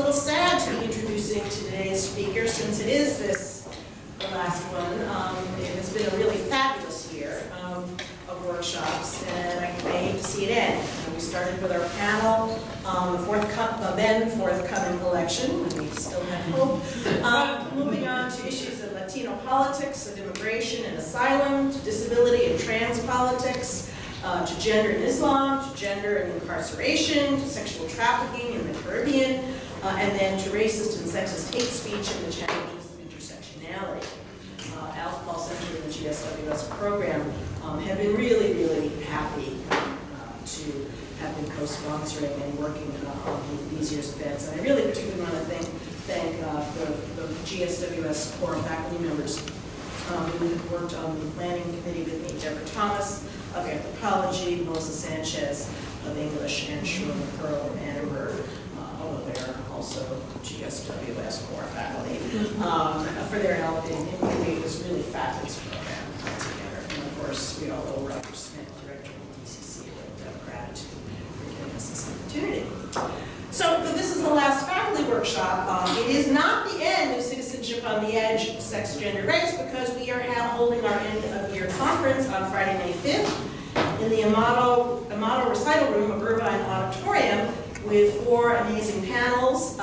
little sad to be introducing today's speaker since it is the last one. It has been a really fabulous year of workshops, and I hate to see it end. We started with our panel, the then forthcoming election, and we still have hope. Moving on to issues of Latino politics, of immigration and asylum, to disability and trans politics, to gender and Islam, to gender and incarceration, to sexual trafficking in the Caribbean, and then to racist and sexist hate speech and the challenges of intersectionality. Paul Center and the GSWS program have been really, really happy to have been co-sponsoring and working on these year's events. And I really particularly want to thank the GSWS core faculty members who have worked on the planning committee with me, Deborah Thomas of anthropology, Melissa Sanchez of English, and Sherman Pearl of Annenberg, although they're also GSWS core faculty, for their help in moving this really fabulous program together. And of course, we all owe Roger Smith, director of the DCC, a gratitude for giving us this opportunity. So this is the last faculty workshop. It is not the end of Citizenship on the Edge, Sex, Gender, Race, because we are now holding our end of year conference on Friday, May 5th in the Amato Recital Room of Irvine Auditorium with 4 amazing panels.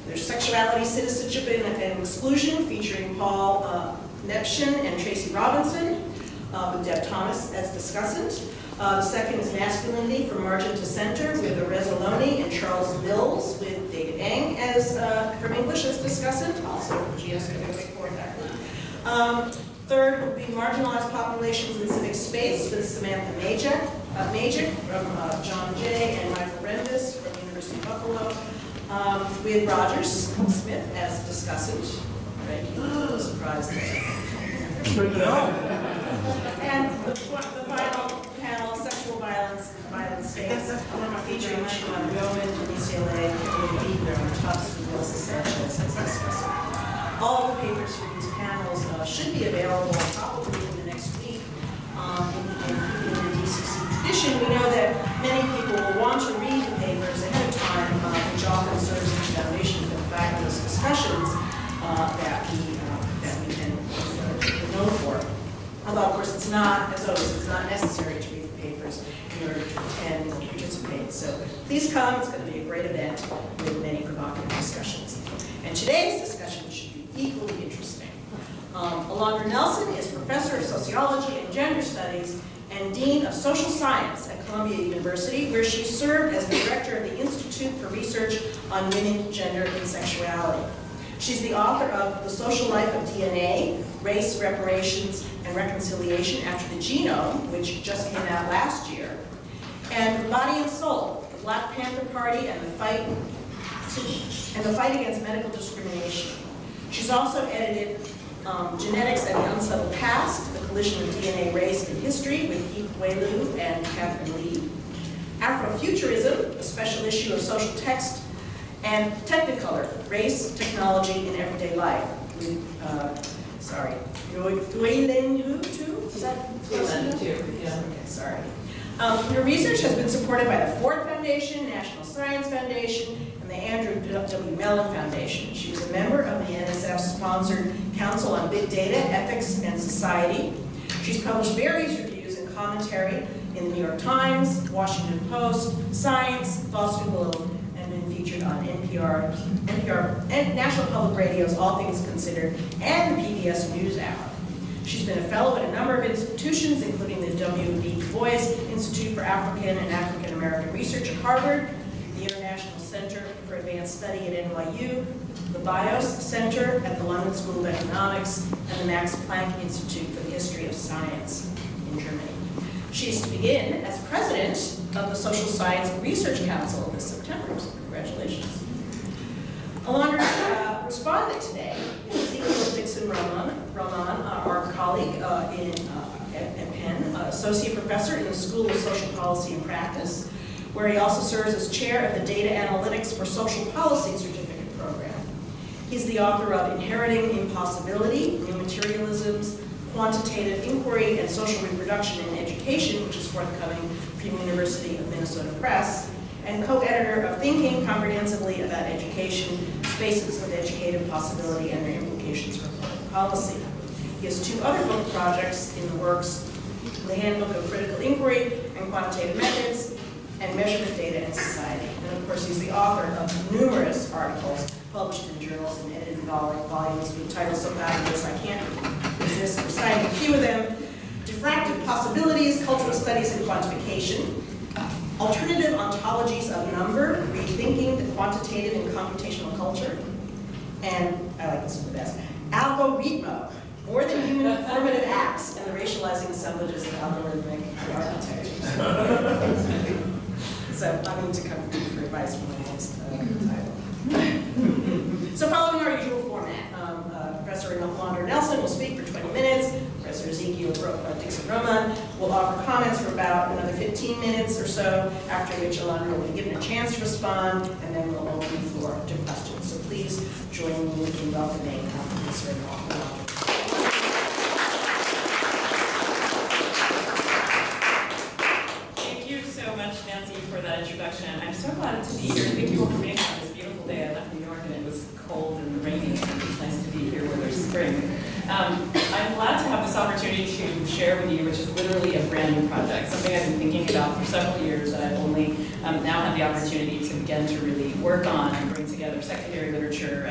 There's Sexuality, Citizenship, and Exclusion, featuring Paul Nepshin and Tracy Robinson, with Deb Thomas as discussant. The second is Masculinity from Margin to Center with Areza Loney and Charles Mills, with David Eng as from English as discussant, also GSWS core faculty. Third would be Marginalized Populations in Civic Space with Samantha Majek from John Jay and Michael Rendis from the University of Buffalo, with Roger Smith as discussant. Right, he's a little surprised there. And the final panel, Sexual Violence States, featuring Sean Roman from UCLA, Kimberly Biegler from Tufts, and Melissa Sanchez as discussant. All of the papers for these panels should be available probably in the next week. In the DCC tradition, we know that many people will want to read the papers ahead of time, which often serves as a foundation for the fabulous discussions that we can be known for. Although, of course, it's not, as always, it's not necessary to read the papers in order to attend or participate. So please come. It's going to be a great event with many provocative discussions. And today's discussion should be equally interesting. Alondra Nelson is Professor of Sociology and Gender Studies and Dean of Social Science at Columbia University, where she served as the Director of the Institute for Research on Women, Gender, and Sexuality. She's the author of The Social Life of DNA, Race, Reparations, and Reconciliation After the Genome, which just came out last year, and Body and Soul, the Black Panther Party and the fight against medical discrimination. She's also edited Genetics and the Unsettled Past, the Collision of DNA, Race, and History with Heath Welu and Catherine Lee. Afrofuturism, a special issue of Social Text, and Technicolor, Race, Technology, and Everyday Life with, Duelen Hu, too? Is that close enough? Yeah. Okay, sorry. Her research has been supported by the Ford Foundation, National Science Foundation, and the Andrew W. Mellon Foundation. She was a member of the NSF-sponsored Council on Big Data, Ethics, and Society. She's published various reviews and commentary in the New York Times, Washington Post, Science, Boston Globe, and been featured on NPR, and National Public Radio's All Things Considered, and the PBS NewsHour. She's been a fellow at a number of institutions, including the W.B. Du Bois Institute for African and African American Research at Harvard, the International Center for Advanced Study at NYU, the BIOS Center at the London School of Economics, and the Max Planck Institute for the History of Science in Germany. She is to begin as president of the Social Science Research Council this September, so congratulations. Alondra responded today is Ezekiel Dixon-Roman, our colleague at Penn, associate professor in the School of Social Policy and Practice, where he also serves as chair of the Data Analytics for Social Policy Certificate Program. He's the author of Inheriting Impossibility, New Materialisms, Quantitative Inquiry, and Social Reproduction in Education, which is forthcoming from University of Minnesota Press, and co-editor of Thinking Comprehensively About Education, education, spaces of educative possibility, and their implications for public policy. He has 2 other book projects in the works: the Handbook of Critical Inquiry and Quantitative Methods, and Measurement Data in Society. And of course, he's the author of numerous articles published in journals and edited volumes with titles so fabulous I can't resist reciting a few of them: Diffractive Possibilities, Cultural Studies and Quantification, Alternative Ontologies of Number, Rethinking the Quantitative and Computational Culture, and I like this one the best, Algoritmo, More Than Human Informative Acts and the Racializing Assemblages of Algorithmic Architecture. So I need to come to you for advice for my next title. So following our usual format, Professor Alondra Nelson will speak for 20 minutes. Professor Ezekiel Dixon-Roman will offer comments for about another 15 minutes or so, after which Alondra will be given a chance to respond, and then we'll open the floor to questions. So please join me in welcoming Professor Alondra. Thank you so much, Nancy, for that introduction. I'm so glad to be here. Thank you all for being here on this beautiful day. I left New York and it was cold and rainy, and it's nice to be here where there's spring. I'm glad to have this opportunity to share with you, which is literally a brand new project, something I've been thinking about for several years that I've only now had the opportunity to begin to really work on and bring together secondary literature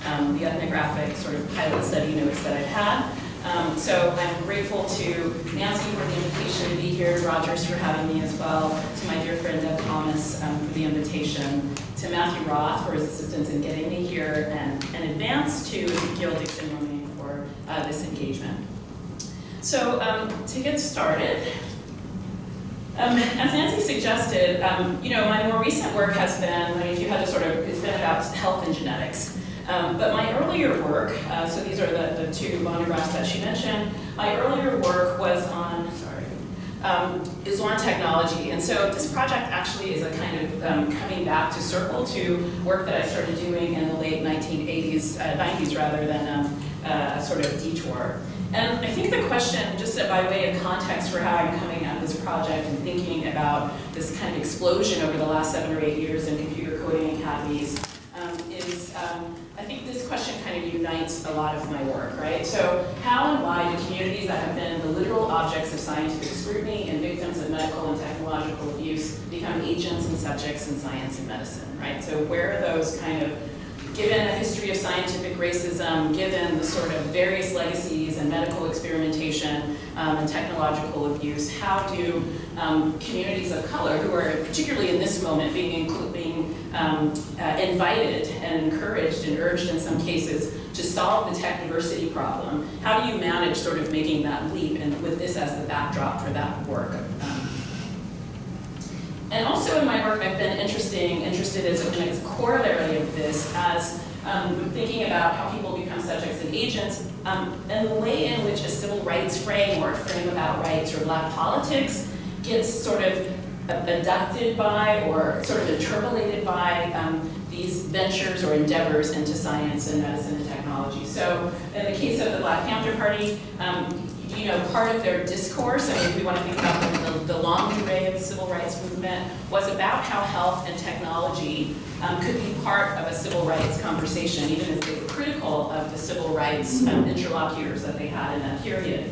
and the ethnographic sort of pilot study notes that I've had. So I'm grateful to Nancy for the invitation to be here, Rogers for having me as well, to my dear friend Deb Thomas for the invitation, to Matthew Roth for his assistance in getting me here, and in advance to Ezekiel Dixon-Roman for this engagement. So to get started, as Nancy suggested, my more recent work has been, if you had to it's been about health and genetics. But my earlier work, so these are the 2 monographs that she mentioned, my earlier work was on, is on technology. And so this project actually is a kind of coming back to circle to work that I started doing in the late 90s rather than a sort of detour. And I think the question, just by way of context for how I'm coming at this project and thinking about this kind of explosion over the last 7 or 8 years in computer coding academies, is I think this question kind of unites a lot of my work, right? So how and why do communities that have been the literal objects of scientific scrutiny and victims of medical and technological abuse become agents and subjects in science and medicine, right? So where are those kind of, given a history of scientific racism, given the sort of various legacies and medical experimentation and technological abuse, how do communities of color, who are particularly in this moment being invited and encouraged and urged in some cases to solve the tech diversity problem, how do you manage sort of making that leap, and with this as the backdrop for that work? And also in my work, I've been interested as a corollary of this as thinking about how people become subjects and agents, and the way in which a civil rights frame or a frame about rights or Black politics gets sort of abducted by or sort of interpolated by these ventures or endeavors into science and medicine and technology. So in the case of the Black Panther Party, part of their discourse, if we want to think about the long durée of the civil rights movement, was about how health and technology could be part of a civil rights conversation, even as they were critical of the civil rights interlocutors that they had in that period.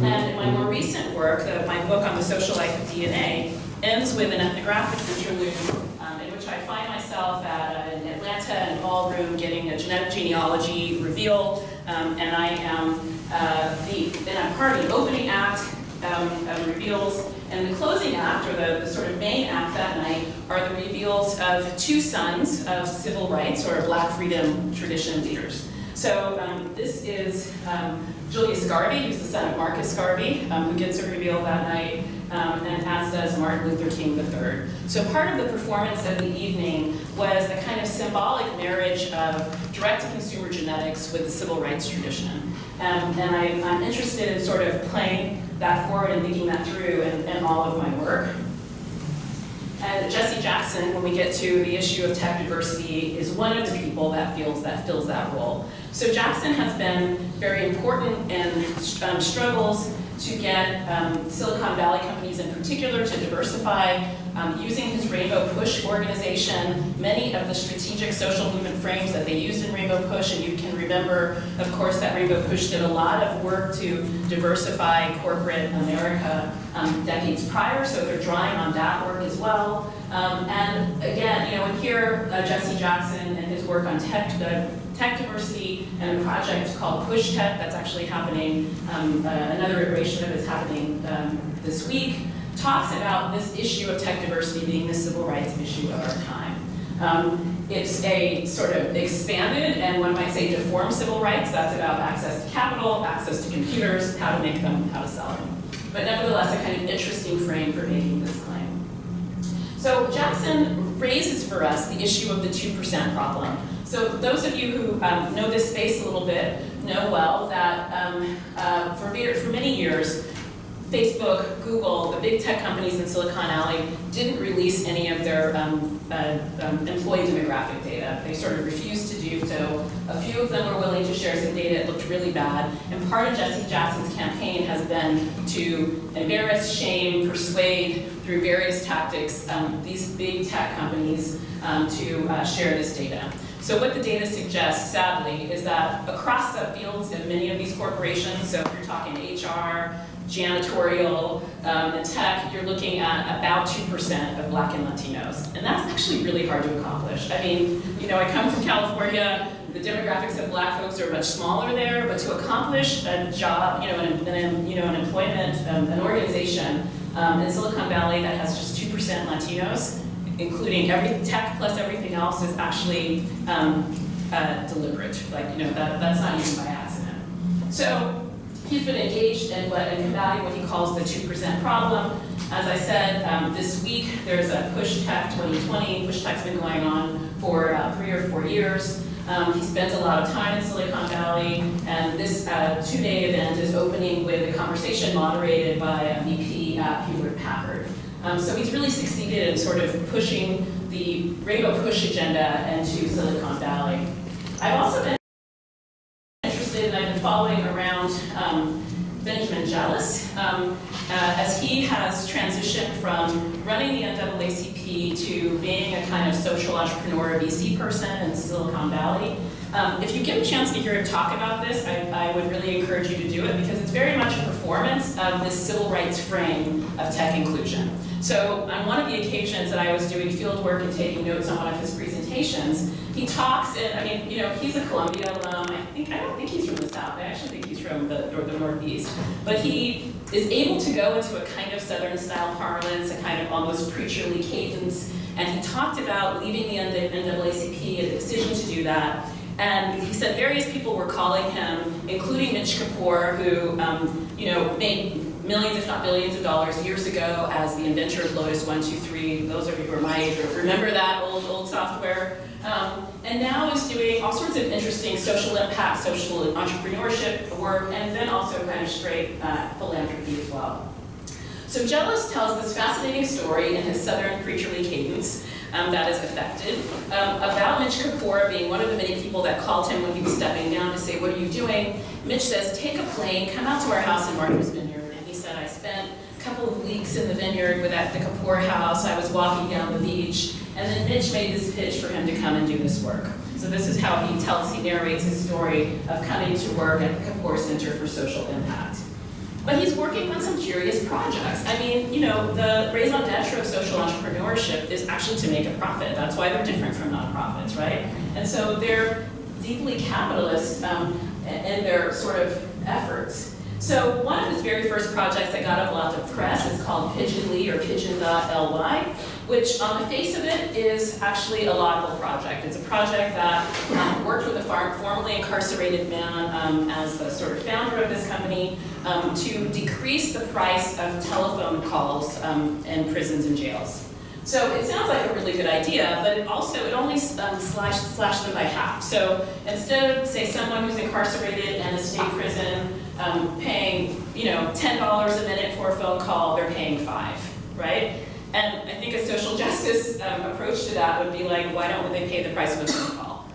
And in my more recent work, my book on the social life of DNA, ends with an ethnographic interlude in which I find myself in Atlanta in a ballroom getting a genetic genealogy reveal, and I am I'm part of the opening act reveals, and the closing act, or the sort of main act that night, are the reveals of 2 sons of civil rights or Black freedom tradition leaders. So this is Julius Garvey, who's the son of Marcus Garvey, who gets a reveal that night, and as does Martin Luther King III. So part of the performance of the evening was a kind of symbolic marriage of direct-to-consumer genetics with the civil rights tradition. And I'm interested in sort of playing that forward and thinking that through in all of my work. And Jesse Jackson, when we get to the issue of tech diversity, is one of the people that fills that role. So Jackson has been very important in struggles to get Silicon Valley companies in particular to diversify using his Rainbow Push organization, many of the strategic social movement frames that they used in Rainbow Push, and you can remember, of course, that Rainbow Push did a lot of work to diversify corporate America decades prior, so they're drawing on that work as well. And again, and here, Jesse Jackson and his work on tech diversity and a project called Push Tech that's actually happening, another iteration of it is happening this week, talks about this issue of tech diversity being the civil rights issue of our time. It's a sort of expanded and one might say deformed civil rights. That's about access to capital, access to computers, how to make them, how to sell them. But nevertheless, a kind of interesting frame for making this claim. So Jackson raises for us the issue of the 2% problem. So those of you who know this space a little bit know well that for many years, Facebook, Google, the big tech companies in Silicon Valley didn't release any of their employee demographic data. They sort of refused to do so. A few of them were willing to share some data. It looked really bad. And part of Jesse Jackson's campaign has been to embarrass, shame, persuade through various tactics these big tech companies to share this data. So what the data suggests, sadly, is that across the fields of many of these corporations, so if you're talking HR, janitorial, and tech, you're looking at about 2% of Black and Latinos. And that's actually really hard to accomplish. I mean, I come from California, the demographics of Black folks are much smaller there, but to accomplish a job, an employment, an organization in Silicon Valley that has just 2% Latinos, including every tech plus everything else, is actually deliberate. That's not even by accident. So he's been engaged in combating what he calls the 2% problem. As I said, this week there's a Push Tech 2020. Push Tech's been going on for 3 or 4 years. He spends a lot of time in Silicon Valley, and this 2-day event is opening with a conversation moderated by a VP at Hewlett-Packard. So he's really succeeded in sort of pushing the Rainbow Push agenda into Silicon Valley. I've also been interested, and I've been following around Benjamin Jealous as he has transitioned from running the NAACP to being a kind of social entrepreneur, VC person in Silicon Valley. If you get a chance to hear him talk about this, I would really encourage you to do it because it's very much a performance of this civil rights frame of tech inclusion. So on one of the occasions that I was doing field work and taking notes on one of his presentations, he talks, and he's a Columbia alum. I don't think he's from the South. I actually think he's from the Northeast. But he is able to go into a kind of Southern style parlance, a kind of almost preacherly cadence, and he talked about leaving the NAACP and the decision to do that. And he said various people were calling him, including Mitch Kapoor, who made millions, if not billions of dollars years ago as the inventor of Lotus 123. Those of you who are my age remember that old software. And now is doing all sorts of interesting social impact, social entrepreneurship work, and then also kind of straight philanthropy as well. So Jealous tells this fascinating story in his Southern preacherly cadence that is affected about Mitch Kapoor being one of the many people that called him when he was stepping down to say, "What are you doing?" Mitch says, "Take a plane, come out to our house in Martha's Vineyard." And he said, "I spent a couple of weeks in the vineyard at the Kapoor house. I was walking down the beach, and then Mitch made this pitch for him to come and do this work." So this is how he narrates his story of coming to work at the Kapoor Center for Social Impact. But he's working on some curious projects. I mean, the raison d'etre of social entrepreneurship is actually to make a profit. That's why they're different from nonprofits, right? And so they're deeply capitalist in their sort of efforts. So one of his very first projects that got a lot of press is called Pigeonly or Pigeon.ly, which on the face of it is actually a laudable project. It's a project that worked with a formerly incarcerated man as the sort of founder of this company to decrease the price of telephone calls in prisons and jails. So it sounds like a really good idea, but it only slashed them by half. So instead of, say, someone who's incarcerated in a state prison paying, $10 a minute for a phone call, they're paying $5, right? And I think a social justice approach to that would be like, why don't they pay the price of a phone call?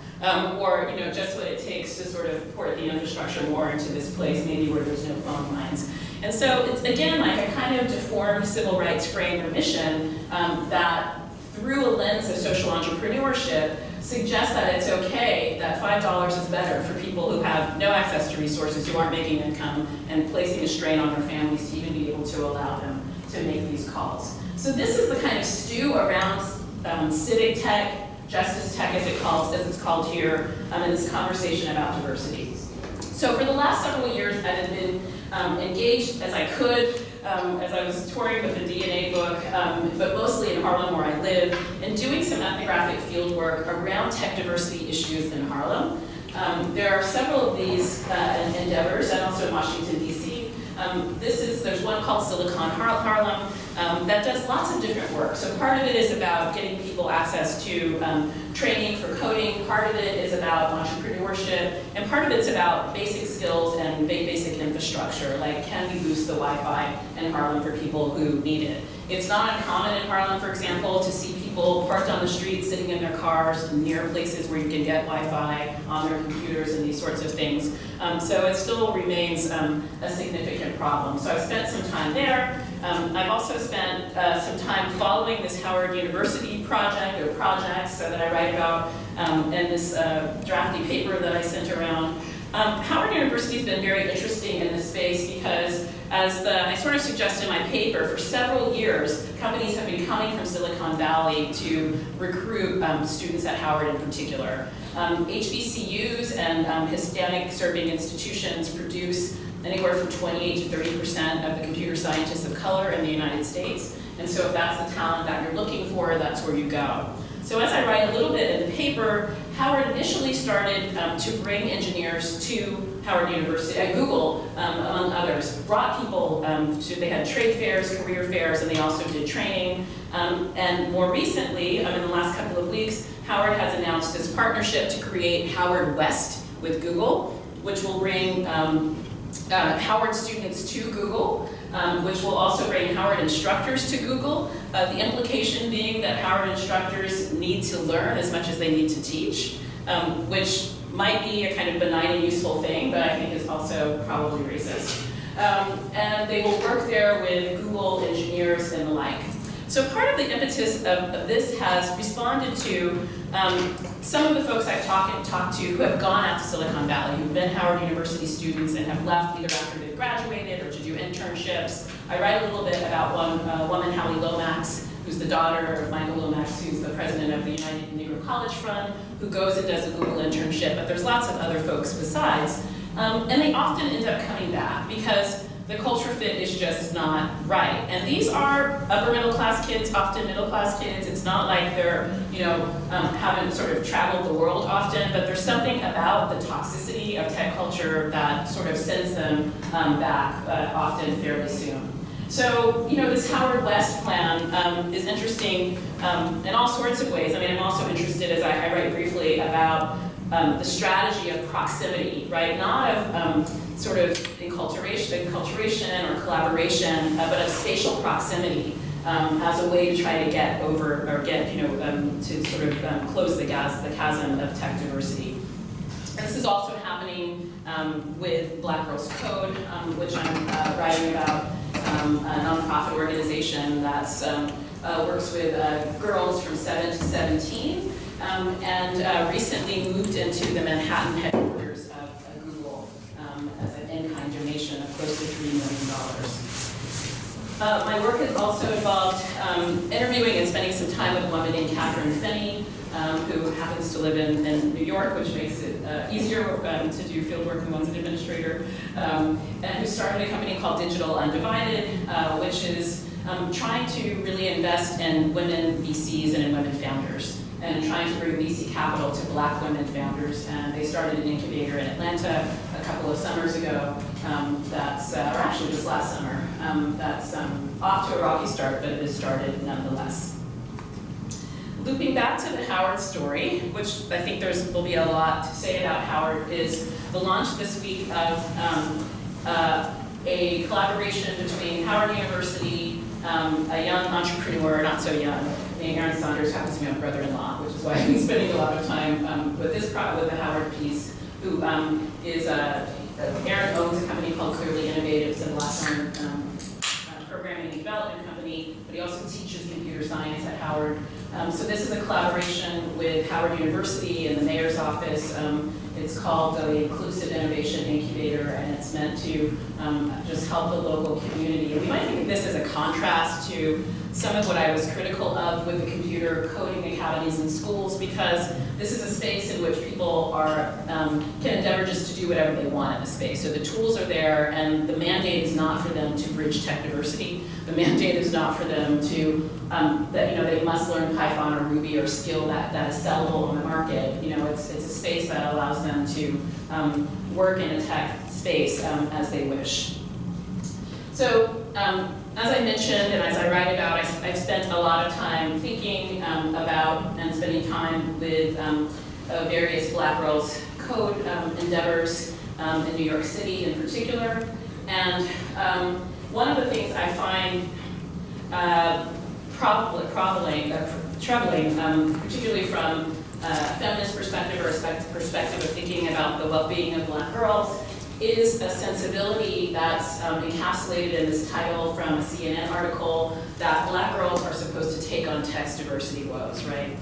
or just what it takes to sort of port the infrastructure more into this place, maybe where there's no phone lines. And so it's, again, like a kind of deformed civil rights frame or mission that, through a lens of social entrepreneurship, suggests that it's okay, that $5 is better for people who have no access to resources, who aren't making income, and placing a strain on their families to even be able to allow them to make these calls. So this is the kind of stew around civic tech, justice tech as it's called here, in this conversation about diversity. So for the last several years, I have been engaged as I could, as I was touring with the DNA book, but mostly in Harlem where I live, and doing some ethnographic field work around tech diversity issues in Harlem. There are several of these endeavors, and also in Washington, D.C. There's one called Silicon Harlem that does lots of different work. So part of it is about getting people access to training for coding, part of it is about entrepreneurship, and part of it's about basic skills and basic infrastructure, like can we boost the Wi-Fi in Harlem for people who need it. It's not uncommon in Harlem, for example, to see people parked on the street, sitting in their cars near places where you can get Wi-Fi on their computers and these sorts of things. So it still remains a significant problem. So I've spent some time there. I've also spent some time following this Howard University project, or projects, that I write about in this drafty paper that I sent around. Howard University has been very interesting in this space because, as I sort of suggest in my paper, for several years, companies have been coming from Silicon Valley to recruit students at Howard in particular. HBCUs and Hispanic-serving institutions produce anywhere from 28 to 30% of the computer scientists of color in the United States. And so if that's the talent that you're looking for, that's where you go. So as I write a little bit in the paper, Howard initially started to bring engineers to Howard University, Google, among others, brought people they had trade fairs, career fairs, and they also did training. And more recently, in the last couple of weeks, Howard has announced this partnership to create Howard West with Google, which will bring Howard students to Google, which will also bring Howard instructors to Google. The implication being that Howard instructors need to learn as much as they need to teach, which might be a kind of benign and useful thing, but I think is also probably racist. And they will work there with Google engineers and the like. So part of the impetus of this has responded to some of the folks I've talked to who have gone out to Silicon Valley, who've been Howard University students and have left either after they've graduated or to do internships. I write a little bit about one woman, Hallie Lomax, who's the daughter of Michael Lomax, who's the president of the United Negro College Fund, who goes and does a Google internship, but there's lots of other folks besides. And they often end up coming back because the culture fit is just not right. And these are upper middle class kids, often middle class kids. It's not like they're, haven't sort of traveled the world often, but there's something about the toxicity of tech culture that sort of sends them back often fairly soon. So, this Howard West plan is interesting in all sorts of ways. I mean, I'm also interested, as I write briefly, about the strategy of proximity, right? Not of sort of enculturation or collaboration, but of spatial proximity as a way to try to get over, or get, to sort of close the chasm of tech diversity. And this is also happening with Black Girls Code, which I'm writing about, a nonprofit organization that works with girls from 7 to 17, and recently moved into the Manhattan headquarters of Google as an in-kind donation of close to $3 million. My work has also involved interviewing and spending some time with a woman named Catherine Finney, who happens to live in New York, which makes it easier to do field work when one's an administrator, and who started a company called Digital Undivided, which is trying to really invest in women VCs and in women founders, and trying to bring VC capital to Black women founders. And they started an incubator in Atlanta a couple of summers ago, or actually just last summer, that's off to a rocky start, but it has started nonetheless. Looping back to the Howard story, which I think will be a lot to say about Howard, is the launch this week of a collaboration between Howard University, a young entrepreneur, not so young, Aaron Saunders happens to be my brother-in-law, which is why I've been spending a lot of time with this with the Howard piece, who is Aaron owns a company called Clearly Innovative. It's a Black-owned programming and development company, but he also teaches computer science at Howard. So this is a collaboration with Howard University and the mayor's office. It's called the Inclusive Innovation Incubator, and it's meant to just help the local community. And we might think of this as a contrast to some of what I was critical of with the computer coding academies in schools, because this is a space in which people are can endeavor just to do whatever they want in the space. So the tools are there, and the mandate is not for them to bridge tech diversity. The mandate is not for them to that they must learn Python or Ruby or skill that is sellable on the market. It's a space that allows them to work in a tech space as they wish. So as I mentioned, and as I write about, I've spent a lot of time thinking about and spending time with various Black girls code endeavors in New York City in particular. And one of the things I find troubling, particularly from a feminist perspective or a perspective of thinking about the well-being of Black girls, is a sensibility that's encapsulated in this title from a CNN article that Black girls are supposed to take on text diversity woes, right?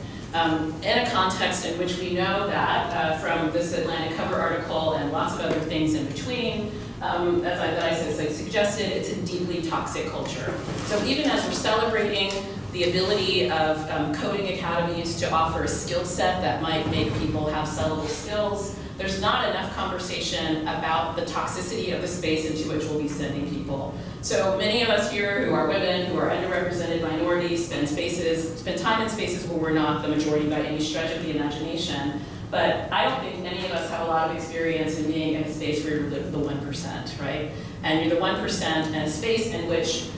In a context in which we know that from this Atlantic cover article and lots of other things in between, as I suggested, it's a deeply toxic culture. So even as we're celebrating the ability of coding academies to offer a skill set that might make people have sellable skills, there's not enough conversation about the toxicity of the space into which we'll be sending people. So many of us here who are women, who are underrepresented minorities, spend time in spaces where we're not the majority by any stretch of the imagination. But I don't think any of us have a lot of experience in being in a space where you're the 1%, right? And you're the 1% in a space in which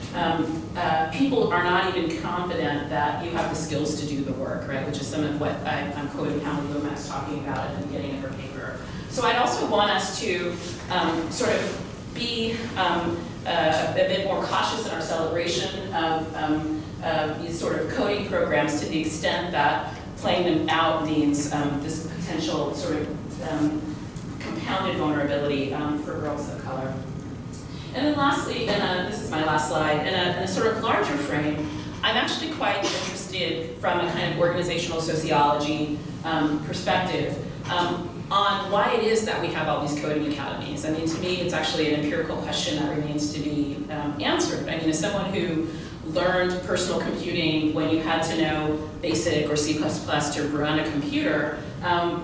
people are not even confident that you have the skills to do the work, right? Which is some of what I'm quoting Howard Lomax talking about at the beginning of her paper. So I'd also want us to sort of be a bit more cautious in our celebration of these sort of coding programs, to the extent that playing them out means this potential sort of compounded vulnerability for girls of color. And then lastly, this is my last slide, in a sort of larger frame, I'm actually quite interested from a kind of organizational sociology perspective on why it is that we have all these coding academies. I mean, to me, it's actually an empirical question that remains to be answered. I mean, as someone who learned personal computing when you had to know BASIC or C++ to run a computer,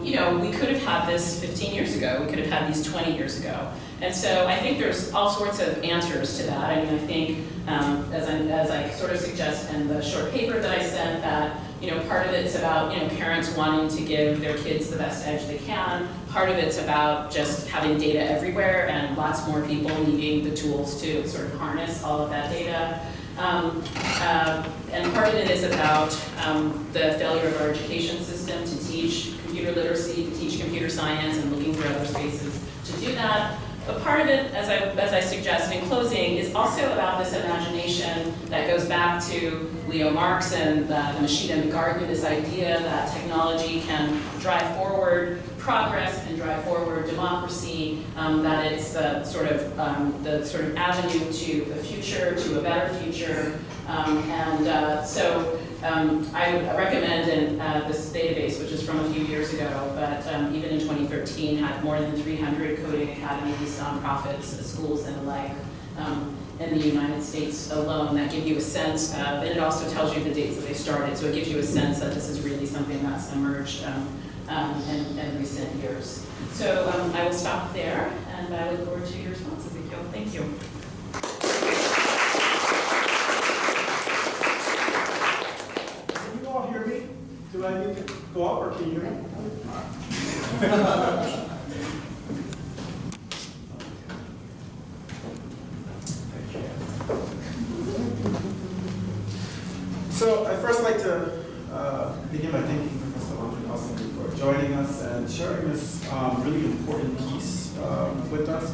we could have had this 15 years ago. We could have had these 20 years ago. And so I think there's all sorts of answers to that. I mean, I think, as I sort of suggest in the short paper that I sent, that part of it's about parents wanting to give their kids the best edge they can. Part of it's about just having data everywhere and lots more people needing the tools to sort of harness all of that data. And part of it is about the failure of our education system to teach computer literacy, to teach computer science, and looking for other spaces to do that. But part of it, as I suggest in closing, is also about this imagination that goes back to Leo Marx and the machine and the garden, this idea that technology can drive forward progress and drive forward democracy, that it's the sort of avenue to the future, to a better future. So I would recommend this database, which is from a few years ago, but even in 2013 had more than 300 coding academies, nonprofits, schools, and the like in the United States alone, that give you a sense of, and it also tells you the dates that they started, so it gives you a sense that this is really something that's emerged in recent years. So I will stop there, and I look forward to your response, Ezekiel. Thank you. Can you all hear me? Do I need to go up, or can you hear me? So I'd first like to begin by thanking Professor Alondra for joining us and sharing this really important piece with us,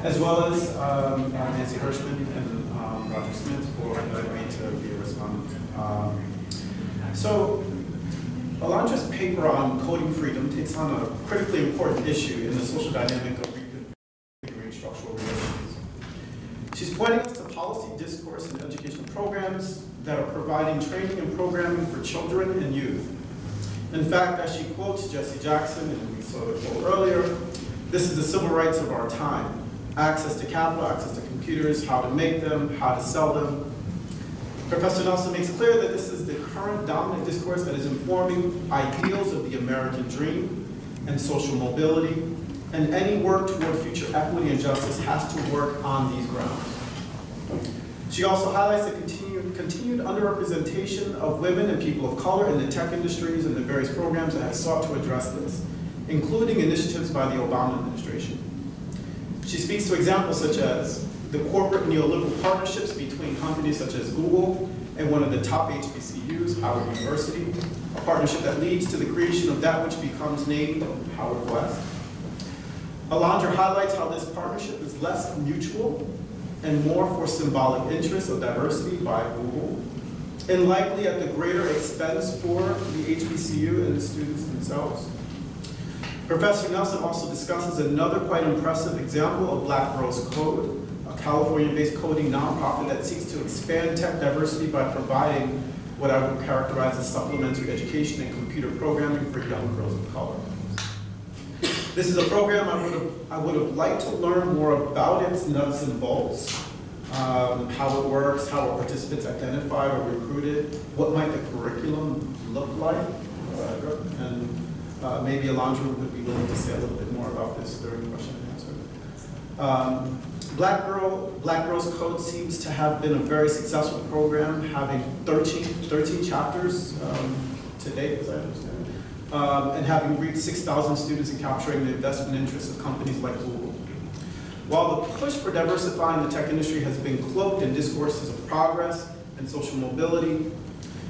as well as Nancy Hirschman and Roger Smith for inviting me to be a respondent. So, Alondra's paper on coding freedom takes on a critically important issue in the social dynamic of reconfiguring structural relations. She's pointing us to policy, discourse, and educational programs that are providing training and programming for children and youth. In fact, as she quotes Jesse Jackson, and we saw the quote earlier, this is the civil rights of our time. Access to capital, access to computers, how to make them, how to sell them. Professor Nelson makes clear that this is the current dominant discourse that is informing ideals of the American dream and social mobility, and any work toward future equity and justice has to work on these grounds. She also highlights the continued underrepresentation of women and people of color in the tech industries and the various programs that have sought to address this, including initiatives by the Obama administration. She speaks to examples such as the corporate neoliberal partnerships between companies such as Google and one of the top HBCUs, Howard University, a partnership that leads to the creation of that which becomes named Howard West. Alondra highlights how this partnership is less mutual and more for symbolic interests of diversity by Google, and likely at the greater expense for the HBCU and the students themselves. Professor Nelson also discusses another quite impressive example of Black Girls Code, a California-based coding nonprofit that seeks to expand tech diversity by providing what I would characterize as supplementary education and computer programming for young girls of color. This is a program I would have liked to learn more about its nuts and bolts, how it works, how our participants identified or recruited, what might the curriculum look like, and maybe Alondra would be willing to say a little bit more about this during question and answer. Black Girls Code seems to have been a very successful program, having 13 chapters to date, as I understand. And having reached 6,000 students and capturing the investment interests of companies like Google. While the push for diversifying the tech industry has been cloaked in discourses of progress and social mobility,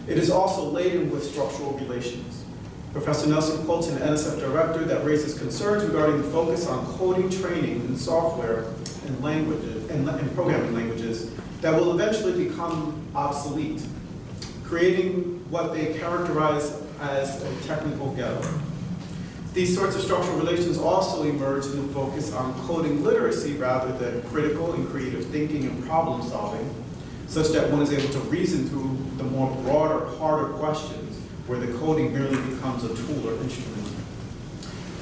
it is also laden with structural relations. Professor Nelson quotes an NSF director that raises concerns regarding the focus on coding training in software and languages and programming languages that will eventually become obsolete, creating what they characterize as a technical ghetto. These sorts of structural relations also emerge in the focus on coding literacy rather than critical and creative thinking and problem solving, such that one is able to reason through the more broader, harder questions where the coding merely becomes a tool or instrument.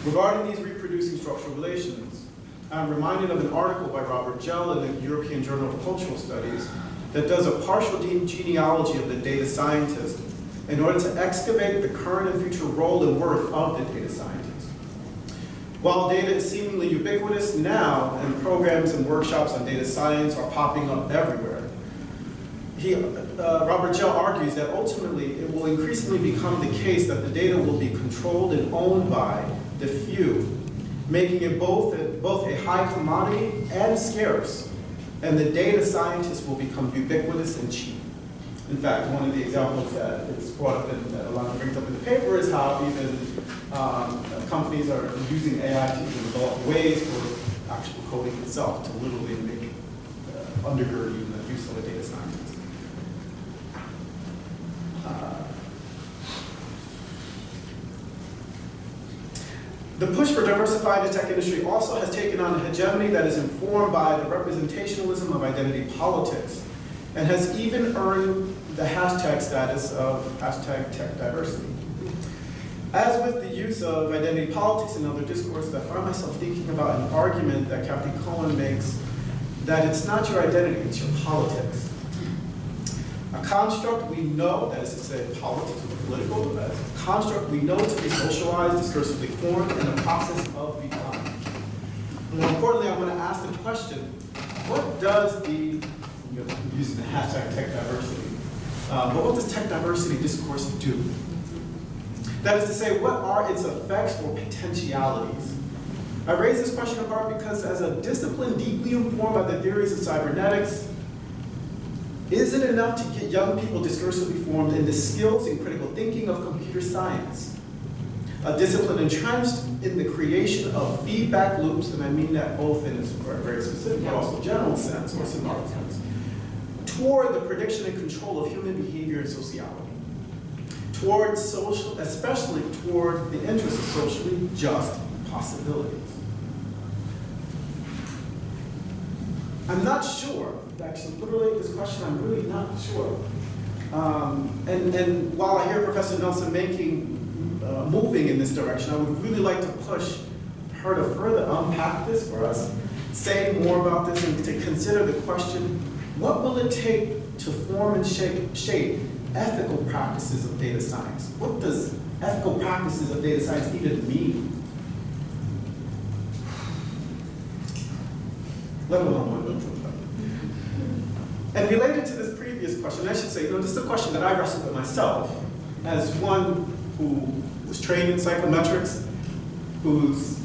Regarding these reproducing structural relations, I'm reminded of an article by Robert Gell in the European Journal of Cultural Studies that does a partial genealogy of the data scientist in order to excavate the current and future role and worth of the data scientist. While data is seemingly ubiquitous now, and programs and workshops on data science are popping up everywhere, Robert Gell argues that ultimately it will increasingly become the case that the data will be controlled and owned by the few, making it both a high commodity and scarce, and the data scientists will become ubiquitous and cheap. In fact, one of the examples that is brought up and that Alondra brings up in the paper is how even companies are using AI to develop ways for actual coding itself to literally make undergird even the use of a data scientist. The push for diversifying the tech industry also has taken on a hegemony that is informed by the representationalism of identity politics, and has even earned the hashtag status of hashtag tech diversity. As with the use of identity politics and other discourses, I find myself thinking about an argument that Captain Cohen makes that it's not your identity, it's your politics. A construct we know, that is to say politics or political, that is a construct we know to be socialized, discursively formed, in the process of becoming. More importantly, I want to ask the question, what does using the hashtag tech diversity, but what does tech diversity discourse do? That is to say, what are its effects or potentialities? I raise this question in part because as a discipline deeply informed by the theories of cybernetics, is it enough to get young people discursively formed in the skills and critical thinking of computer science? A discipline entrenched in the creation of feedback loops, and I mean that both in a very specific but also general sense or symbolic sense, toward the prediction and control of human behavior and sociology, towards social, especially toward the interest of socially just possibilities. I'm not sure, actually, literally this question, I'm really not sure. And while I hear Professor Nelson moving in this direction, I would really like to push her to further unpack this for us, say more about this, and to consider the question, what will it take to form and shape ethical practices of data science? What does ethical practices of data science even mean? Let alone what it looks like. And related to this previous question, I should say, this is a question that I wrestled with myself as one who was trained in psychometrics, who's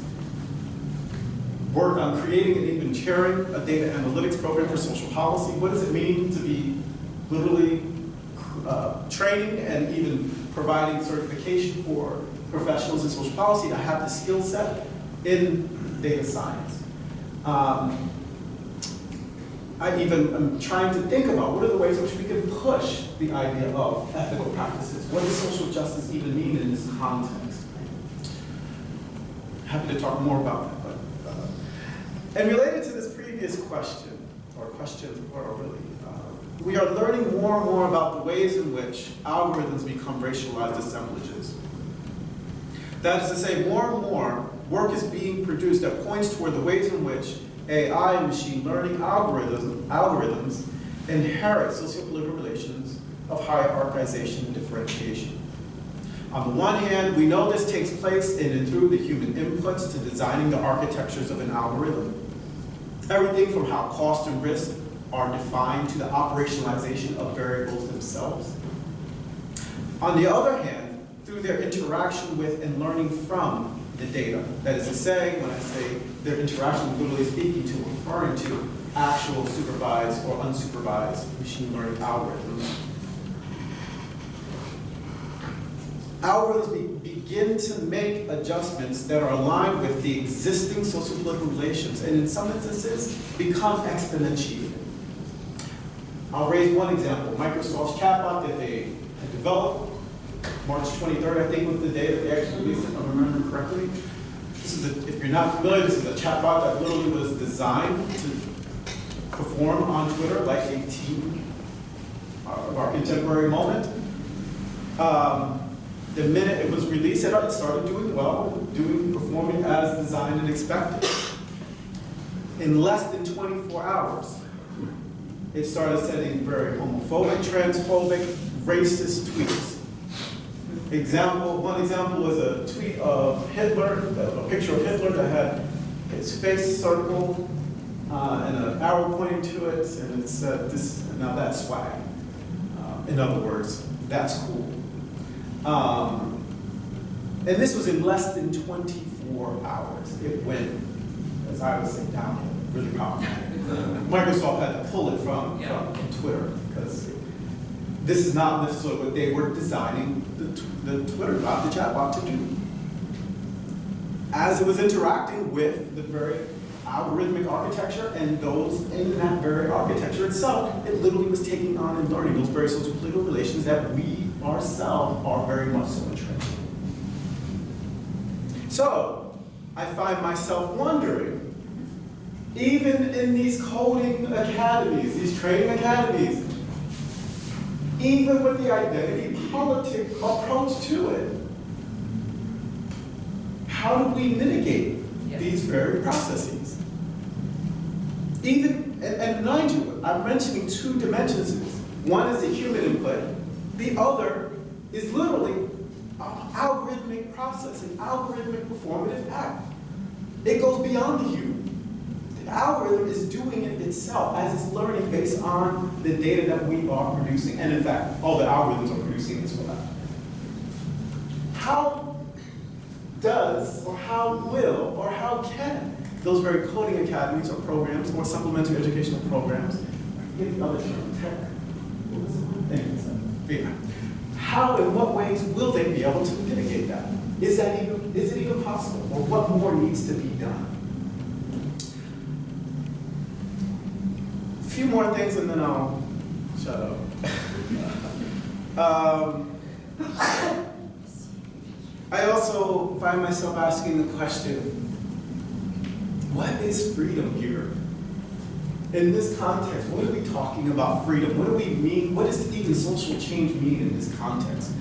worked on creating and even chairing a data analytics program for social policy. What does it mean to be literally training and even providing certification for professionals in social policy to have the skill set in data science? I even am trying to think about what are the ways in which we can push the idea of ethical practices. What does social justice even mean in this context? Happy to talk more about that. And related to this previous question, we are learning more and more about the ways in which algorithms become racialized assemblages. That is to say, more and more work is being produced that points toward the ways in which AI and machine learning algorithms inherit sociopolitical relations of hierarchization and differentiation. On the one hand, we know this takes place in and through the human inputs to designing the architectures of an algorithm. Everything from how cost and risk are defined to the operationalization of variables themselves. On the other hand, through their interaction with and learning from the data. That is to say, when I say their interaction, literally speaking to, referring to actual supervised or unsupervised machine learning algorithms. Algorithms begin to make adjustments that are aligned with the existing sociopolitical relations, and in some instances, become exponentiated. I'll raise one example. Microsoft's chatbot that they had developed, March 23rd, I think, was the day that they actually released it, if I remember correctly. If you're not familiar, this is a chatbot that literally was designed to perform on Twitter like a teen of our contemporary moment. The minute it was released, it started doing well, performing as designed and expected. In less than 24 hours, it started sending very homophobic, transphobic, racist tweets. One example was a tweet of Hitler, a picture of Hitler that had his face circled and an arrow pointing to it, and it said, now that's swag. In other words, that's cool. And this was in less than 24 hours. It went, as I would say, downhill, really problematic. Microsoft had to pull it from Twitter because this is not necessarily what they were designing the Twitter bot, the chatbot, to do. As it was interacting with the very algorithmic architecture and those in that very architecture itself, it literally was taking on and learning those very sociopolitical relations that we ourselves are very much so entrenched in. So, I find myself wondering, even in these coding academies, these training academies, even with the identity politic approach to it, how do we mitigate these very processes? And mind you, I'm mentioning two dimensions. One is the human input, the other is literally an algorithmic process, an algorithmic performative act. It goes beyond the human. The algorithm is doing it itself as it's learning based on the data that we are producing. And in fact, all the algorithms are producing as well. How does, or how will, or how can those very coding academies or programs or supplementary educational programs, I forget the other term, how and what ways will they be able to mitigate that? Is it even possible? Or what more needs to be done? A few more things and then I'll shut up. I also find myself asking the question, what is freedom here? In this context, what are we talking about freedom? What do we mean? What does even social change mean in this context?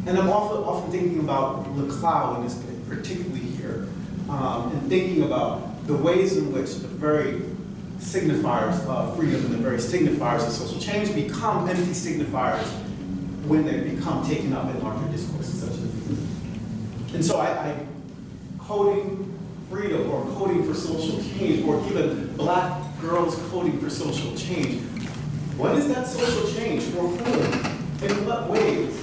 And I'm often thinking about LeClau in this, particularly here, and thinking about the ways in which the very signifiers of freedom and the very signifiers of social change become empty signifiers when they become taken up in larger discourses such as these. And so I coding freedom or coding for social change, or even Black girls coding for social change. What is that social change? For whom? In what ways?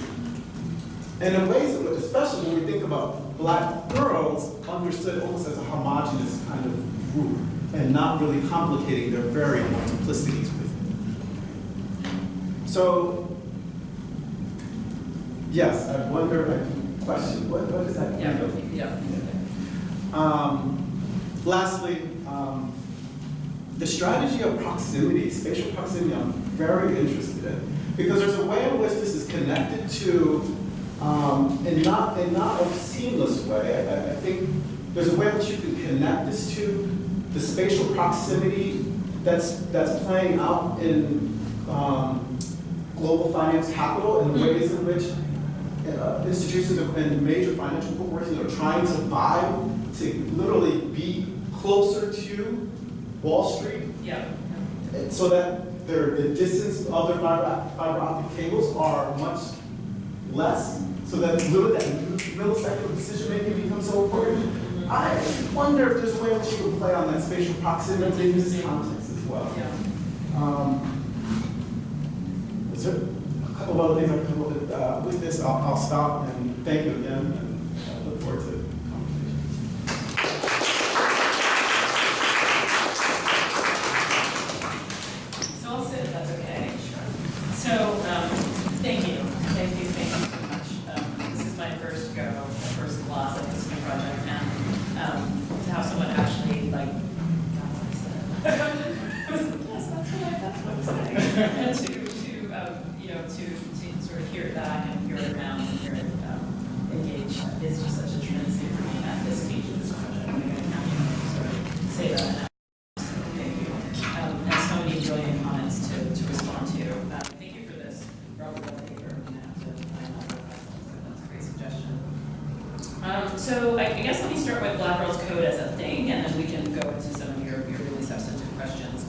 And in ways in which, especially when we think about Black girls, understood almost as a homogenous kind of group, and not really complicating their very multiplicities with it. So, yes, I wonder, I question, what is that? Yeah. Lastly, the strategy of proximity, spatial proximity, I'm very interested in, because there's a way in which this is connected to, in not a seamless way. I think there's a way in which you can connect this to the spatial proximity that's playing out in global finance capital, and the ways in which institutions and major financial corporations are trying to vie to literally be closer to Wall Street. Yeah. So that the distance of their fiber optic cables are much less, so that literally that millisecond decision making becomes so important. I wonder if there's a way in which you can play on that spatial proximity in this context as well. Yeah. Is there a couple of other things I can come up with? With this, I'll stop and thank you again, and I look forward to the conversation. So I'll sit if that's okay. Sure. So, thank you so much. This is my first loss at this new project, and to have someone actually like, I was like, yes, that's what I'm saying. And to sort of hear it back and hear it around and hear it engage is just such a tremendously for me at this stage of this project. I think I have to sort of say that now. So thank you. And so many brilliant comments to respond to. Thank you for this. Robert, I think we're going to have to find out. That's a great suggestion. So I guess let me start with Black Girls Code as a thing, and then we can go into some of your really substantive questions.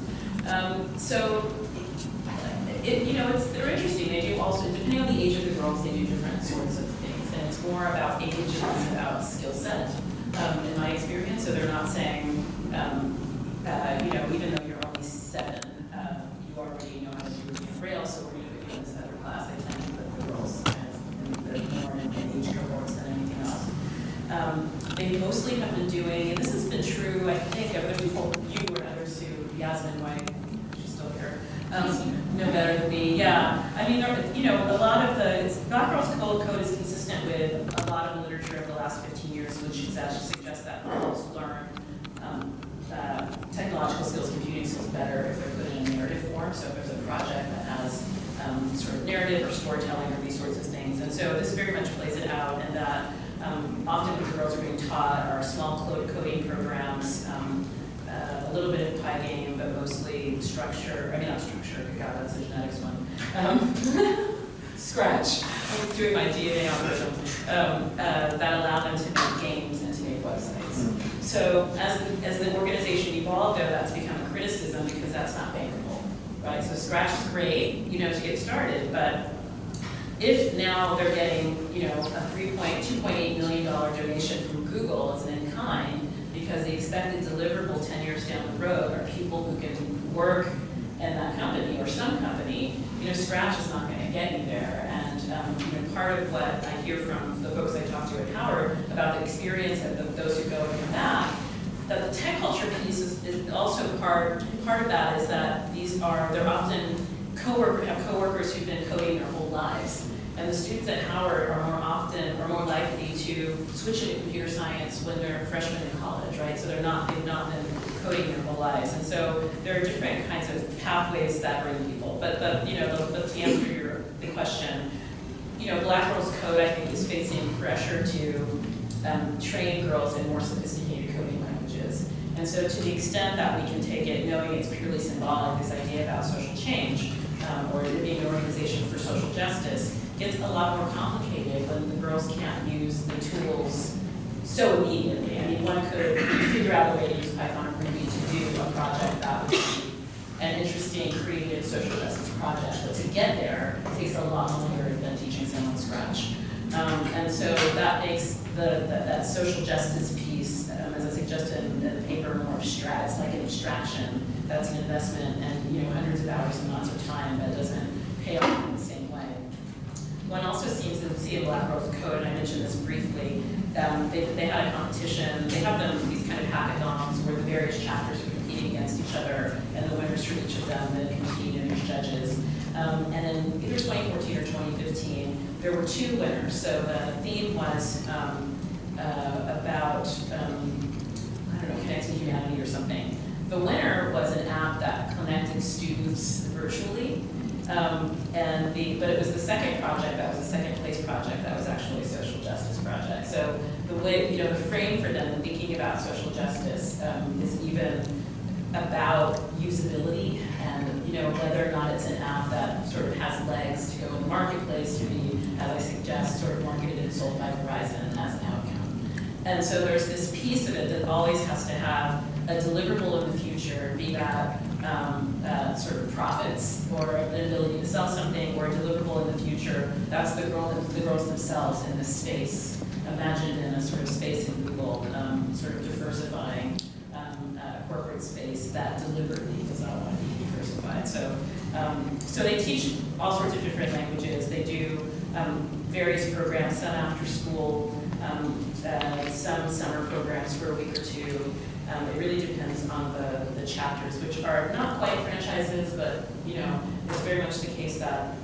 They're interesting. They do also, depending on the age of the girls, they do different sorts of things. And it's more about age and it's about skill set, in my experience. So they're not saying, even though you're only 7, you already know how to do Ruby on Rails, so we're going to put you in this other class. They tend to put the girls more in age cohorts than anything else. They mostly have been doing, and this has been true, I think, of the people, you or others who, Yasmin White, she's still here, know better than me. Yeah, I mean, a lot of the Black Girls Code is consistent with a lot of the literature of the last 15 years, which suggests that girls learn technological skills, computing skills better if they're put in a narrative form. So if there's a project that has sort of narrative or storytelling or these sorts of things, and so this very much plays it out, and that often what the girls are being taught are small coding programs. A little bit of Pygame, but mostly structure. I mean, not structure. God, that's a genetics one. Scratch. I was doing my DNA algorithm that allowed them to make games and to make websites. So as the organization evolved, though, that's become a criticism because that's not bankable, right? So Scratch is great, to get started, but if now they're getting, a $2.8 million donation from Google as an in-kind, because the expected deliverable 10 years down the road are people who can work in that company or some company, Scratch is not going to get you there. And part of what I hear from the folks I talk to at Howard about the experience of those who go and come back, that the tech culture piece is also part of that is that they're often coworkers who've been coding their whole lives. And the students at Howard are more likely to switch into computer science when they're freshmen in college, right? So they've not been coding their whole lives. And so there are different kinds of pathways that bring people. But to answer the question, Black Girls Code, I think, is facing pressure to train girls in more sophisticated coding languages. And so to the extent that we can take it, knowing it's purely symbolic, this idea about social change, or it being an organization for social justice, gets a lot more complicated when the girls can't use the tools so immediately. I mean, one could figure out a way to use Python or Ruby to do a project that would be an interesting, creative social justice project, but to get there takes a lot longer than teaching someone Scratch. And so that makes that social justice piece, as I suggested in the paper, more abstract. It's like an abstraction. That's an investment, and hundreds of hours and lots of time that doesn't pay off in the same way. One also seems to see in Black Girls Code, and I mentioned this briefly. They had a competition. They have these kind of hackathons where the various chapters are competing against each other, and the winners for each of them then compete and there's judges. And in either 2014 or 2015, there were 2 winners. So the theme was about, connecting humanity or something. The winner was an app that connected students virtually. But it was the second project, that was the second place project, that was actually a social justice project. So the way, the frame for them thinking about social justice is even about usability and, whether or not it's an app that sort of has legs to go in the marketplace to be, as I suggest, sort of marketed and sold by Verizon as an outcome. And so there's this piece of it that always has to have a deliverable in the future, be that sort of profits or an ability to sell something, or a deliverable in the future. That's the girls themselves in this space, imagined in a sort of space in Google, sort of diversifying corporate space that deliberately does not want to be diversified. So they teach all sorts of different languages. They do various programs, some after school, some summer programs for a week or 2. It really depends on the chapters, which are not quite franchises, but it's very much the case that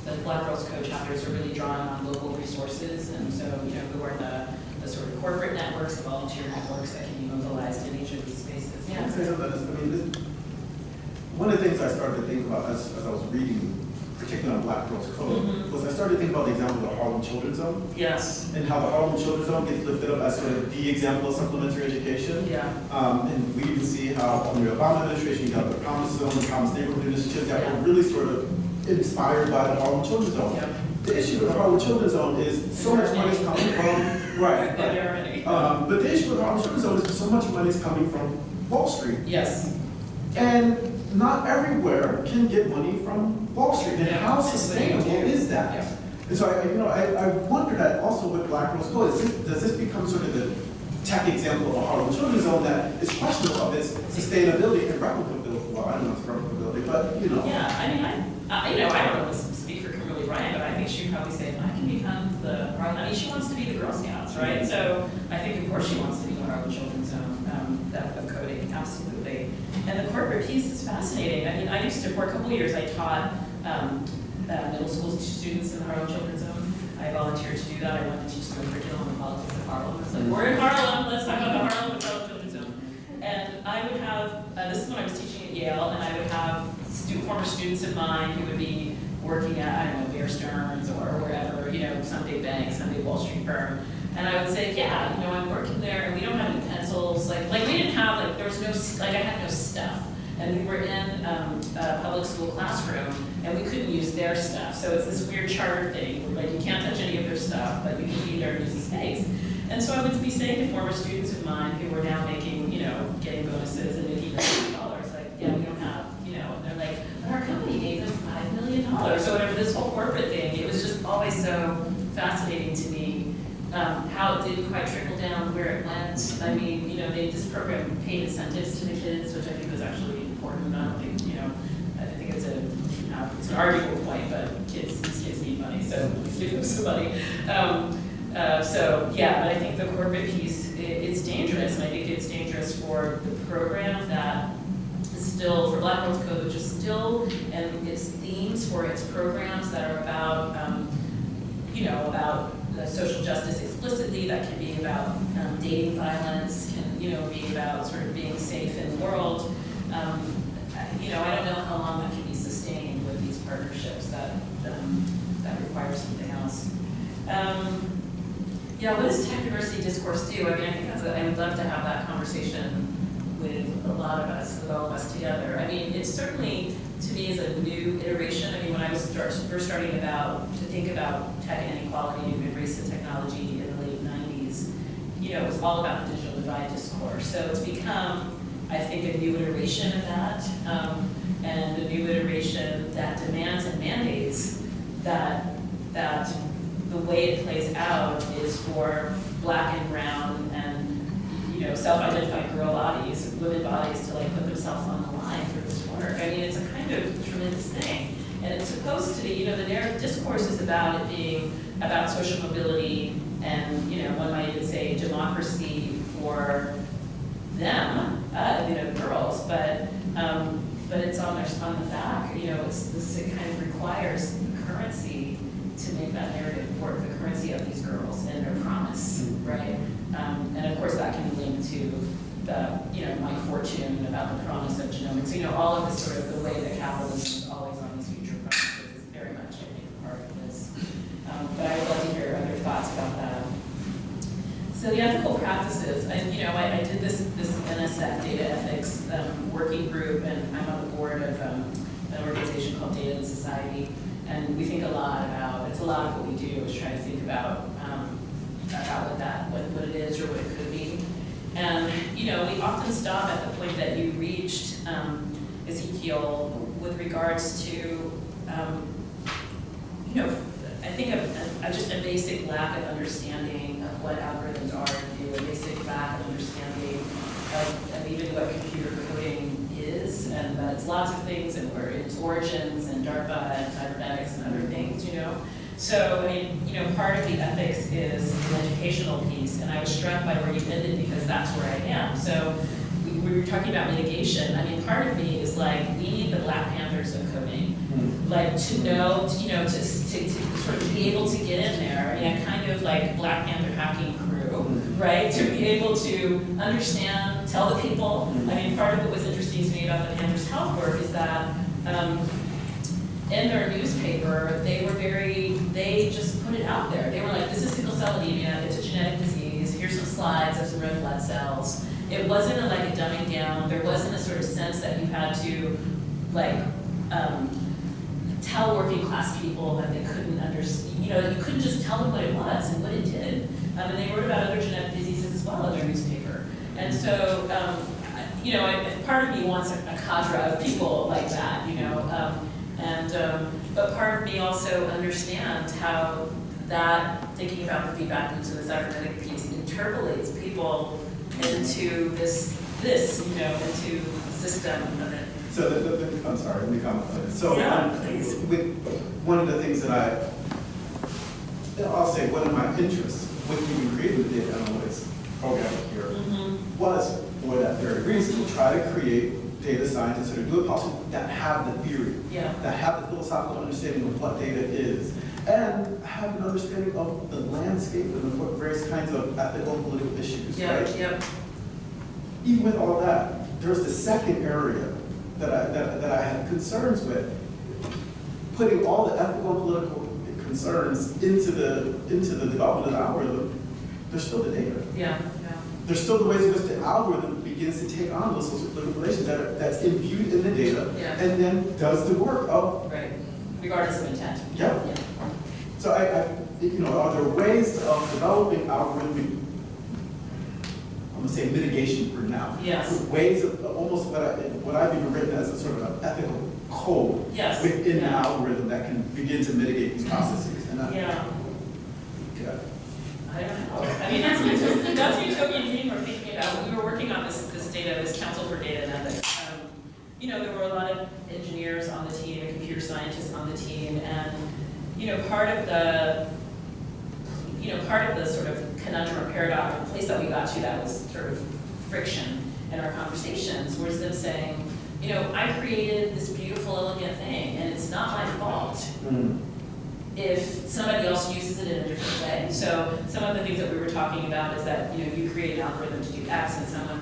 the Black Girls Code chapters are really drawing on local resources, and so who are the sort of corporate networks, the volunteer networks that can be mobilized in each of these spaces. Yeah. Can I say something? One of the things I started to think about as I was reading, particularly on Black Girls Code, was I started to think about the example of the Harlem Children's Zone. Yes. And how the Harlem Children's Zone gets lifted up as sort of the example of supplementary education. Yeah. And we even see how under the Obama administration, you got the Promise Zone, the Promise Neighborhood Initiative that were really sort of inspired by the Harlem Children's Zone. Yeah. The issue with the Harlem Children's Zone is so much money is coming from, right. But the issue with the Harlem Children's Zone is so much money is coming from Wall Street. Yes. And not everywhere can get money from Wall Street. And how sustainable is that? Yeah. And so I wonder that also with Black Girls Code, does this become sort of the tech example of a Harlem Children's Zone that is questionable of its sustainability and replicability? Well, I don't know if it's replicability, but Yeah, I mean, I don't want to speak for Kimberly Bryant, but I think she'd probably say, I can become the Harlem. I mean, she wants to be the Girl Scouts, right? So I think, of course, she wants to be the Harlem Children's Zone of coding, absolutely. And the corporate piece is fascinating. I mean, I used to, for a couple of years, I taught middle school students in the Harlem Children's Zone. I volunteered to do that. I went to teach them curriculum and politics of Harlem. I was like, we're in Harlem, let's talk about the Harlem Children's Zone. And I would have, this is when I was teaching at Yale, and I would have former students of mine who would be working at, I don't know, Bear Stearns or wherever, some big bank, some big Wall Street firm. And I would say, yeah, I'm working there, and we don't have any pencils. Like we didn't have, there was no, I had no stuff. And we were in a public school classroom, and we couldn't use their stuff. So it's this weird charter thing, where you can't touch any of their stuff, but you can be there and use the space. And so I would be saying to former students of mine who were now making, getting bonuses and making millions of dollars, like, yeah, we don't have, and they're like, but our company gave them $5 million. So whatever, this whole corporate thing, it was just always so fascinating to me. How it didn't quite trickle down where it went. I mean, this program paid incentives to the kids, which I think was actually important. I don't think, I think it's an arguable point, but these kids need money, so give them some money. So yeah, but I think the corporate piece, it's dangerous, and I think it's dangerous for the program that is still, for Black Girls Code, which is still, and its themes for its programs that are about, about social justice explicitly, that can be about dating violence, can be about sort of being safe in the world. I don't know how long that can be sustained with these partnerships that that requires something else. Yeah, what does tech diversity discourse do? I mean, I think I would love to have that conversation with a lot of us, with all of us together. I mean, it certainly, to me, is a new iteration. I mean, when I was first starting to think about tech inequality and race and technology in the late 90s, it was all about the digital divide discourse. So it's become, I think, a new iteration of that, and a new iteration that demands and mandates that the way it plays out is for Black and brown and self-identified girl bodies, women bodies, to put themselves on the line for this work. I mean, it's a kind of tremendous thing, and it's supposed to be. The narrative discourse is about it being about social mobility and one might even say democracy for them, girls, but it's on the back. It kind of requires the currency to make that narrative work, the currency of these girls and their promise, right? And of course that can be linked to the, my fortune about the promise of genomics. All of this sort of the way that capitalism is always on these future promises is very much, I think, part of this. But I would love to hear other thoughts about that. So the ethical practices, and I did this NSF data ethics working group, and I'm on the board of an organization called Data and Society, and we think a lot about, it's a lot of what we do is try to think about what it is or what it could be. And we often stop at the point that you reached, Ezekiel, with regards to I think just a basic lack of understanding of what algorithms are and do, a basic lack of understanding of even what computer coding is, and that it's lots of things, and where its origins, and DARPA, and cybernetics, and other things, So, part of the ethics is an educational piece, and I was struck by where you ended because that's where I am. So, we were talking about mitigation. Part of me is we need the Black Panthers of coding. To know, to sort of be able to get in there. I kind of like Black Panther hacking crew, right? To be able to understand, tell the people. Part of what was interesting to me about the Panthers' health work is that in their newspaper, they just put it out there. They were like, this is sickle cell anemia, it's a genetic disease, here's some slides of some red blood cells. It wasn't a dumbing down, there wasn't a sort of sense that you had to tell working class people that they couldn't understand, you couldn't just tell them what it was and what it did. And they wrote about other genetic diseases as well in their newspaper. And so, part of me wants a cadre of people like that, but part of me also understands how that, thinking about the feedback loops and the cybernetic piece, interpolates people into this, into the system of it. So, I'm sorry, let me comment on this. So, yeah, please. With one of the things that I'll say, one of my interests with even creating the data analytics program here was for that very reason, to try to create data scientists that are good possible, that have the theory, that have the philosophical understanding of what data is, and have an understanding of the landscape and of what various kinds of ethical and political issues, right? Yep. Even with all that, there's the second area that I have concerns with, putting all the ethical and political concerns into the development of the algorithm. There's still the data. Yeah. There's still the ways in which the algorithm begins to take on those social political relations that's imbued in the data, and then does the work of regardless of intent. Yeah. So are there ways of developing algorithmic, I'm going to say mitigation for now. Yes. Ways of almost what I've even written as a sort of an ethical code within the algorithm that can begin to mitigate these processes. And I don't know. That's the utopian dream we're thinking about. When we were working on this data, this Council for Data and Ethics, there were a lot of engineers on the team and computer scientists on the team, and part of the sort of conundrum or paradox, the place that we got to that was sort of friction in our conversations, was them saying, I created this beautiful, elegant thing, and it's not my fault if somebody else uses it in a different way. So some of the things that we were talking about is that you create an algorithm to do X, and someone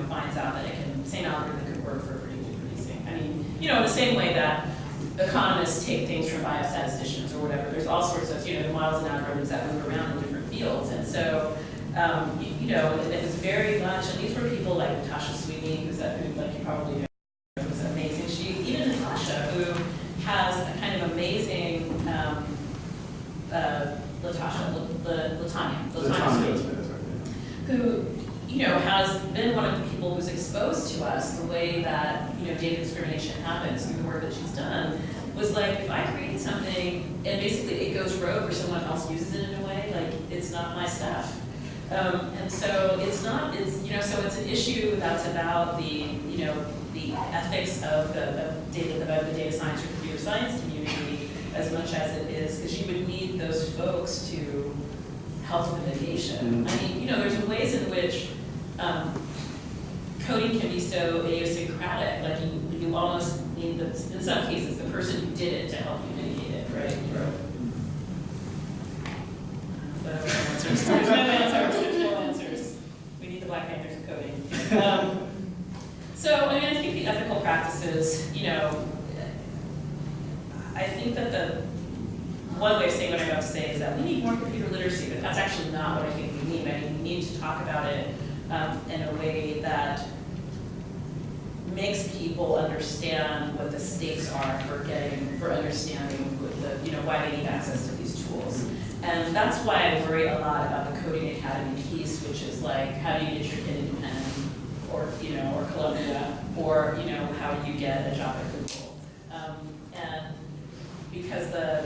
finds out that same algorithm could work for predictive policing. In the same way that economists take things from biostatisticians or whatever. There's all sorts of, the models and algorithms that move around in different fields. And so, it was very much, and these were people like Natasha Sweeney, who like you probably know, was amazing. Even Natasha, who has a kind of amazing, Latanya, who, has been one of the people who's exposed to us the way that, data discrimination happens through the work that she's done, was like, if I create something and basically it goes rogue or someone else uses it in a way, like, it's not my stuff. And so so it's an issue that's about the ethics of the data science or computer science community as much as it is, because you would need those folks to help with mitigation. I mean, there's ways in which coding can be so idiosyncratic, like you almost need, in some cases, the person who did it to help you mitigate it, right? But there's no answers, there's no answers. We need the Black Panthers of coding. I think the ethical practices, I think that the one way of saying what I'm about to say is that we need more computer literacy, but that's actually not what I think we need. I mean, we need to talk about it in a way that makes people understand what the stakes are for understanding why they need access to these tools. And that's why I worry a lot about the Coding Academy piece, which is like, how do you get your kid into Penn or Columbia, or how do you get a job at Google? And because the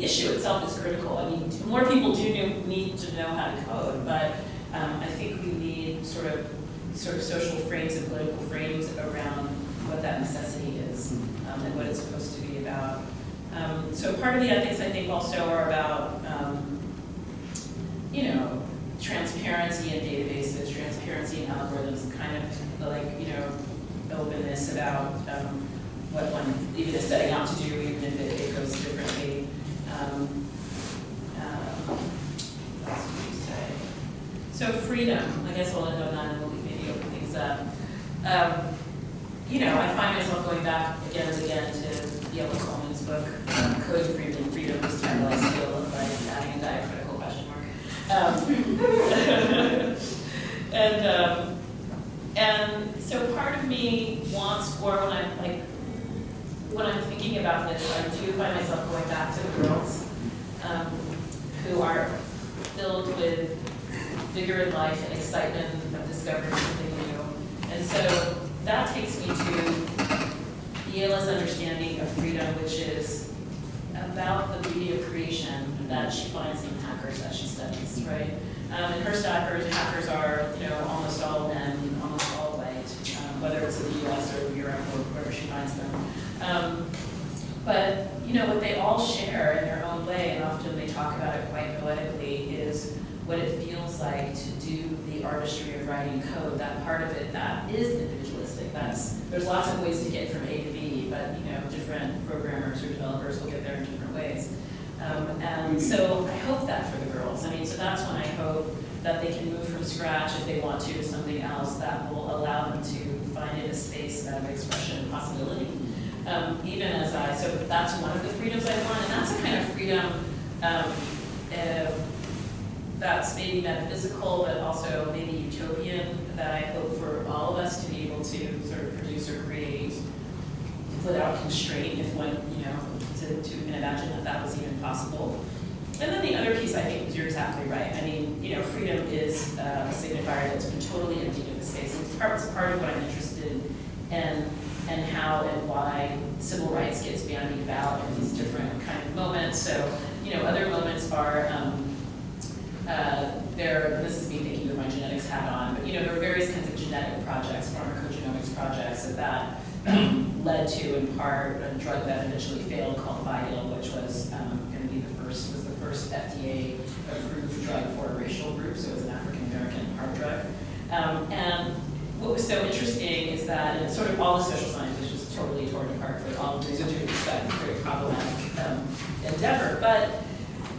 issue itself is critical. I mean, more people do need to know how to code, but I think we need sort of social frames and political frames around what that necessity is and what it's supposed to be about. So part of the ethics, I think, also are about transparency in databases, transparency in algorithms, kind of like openness about what one even is setting out to do, even if it goes differently. What else would you say? So freedom, I guess I'll end on that and we'll maybe open things up. I find myself going back again and again to Yellow Coleman's book, Code Freedom. Freedom is title I steal by adding a diacritical question mark. And so part of me wants, or when I'm thinking about this, I do find myself going back to the girls who are filled with vigor in life and excitement of discovering something new. And so that takes me to Yela's understanding of freedom, which is about the beauty of creation that she finds in hackers that she studies, right? And her hackers are, almost all men, almost all white, whether it's in the US or Europe or wherever she finds them. But, what they all share in their own way, and often they talk about it quite poetically, is what it feels like to do the artistry of writing code, that part of it that is individualistic. There's lots of ways to get from A to B, but different programmers or developers will get there in different ways. And so I hope that for the girls. So that's when I hope that they can move from scratch if they want to something else that will allow them to find it a space of expression and possibility. So that's one of the freedoms I want, and that's a kind of freedom that's maybe metaphysical, but also maybe utopian, that I hope for all of us to be able to sort of produce or create without constraint, if one, to imagine that was even possible. And then the other piece, I think, is you're exactly right. Freedom is a signifier that's been totally emptied of the space. It's part of what I'm interested in, and how and why civil rights gets bandied about in these different kind of moments. So, other moments are, this is me thinking with my genetics hat on, but there are various kinds of genetic projects, pharmacogenomics projects, that led to, in part, a drug that eventually failed called Vidal, which was going to be the first FDA-approved drug for a racial group, so it was an African-American heart drug. And what was so interesting is that, and sort of all the social sciences just totally torn apart for all the reasons you would expect, very problematic endeavor. But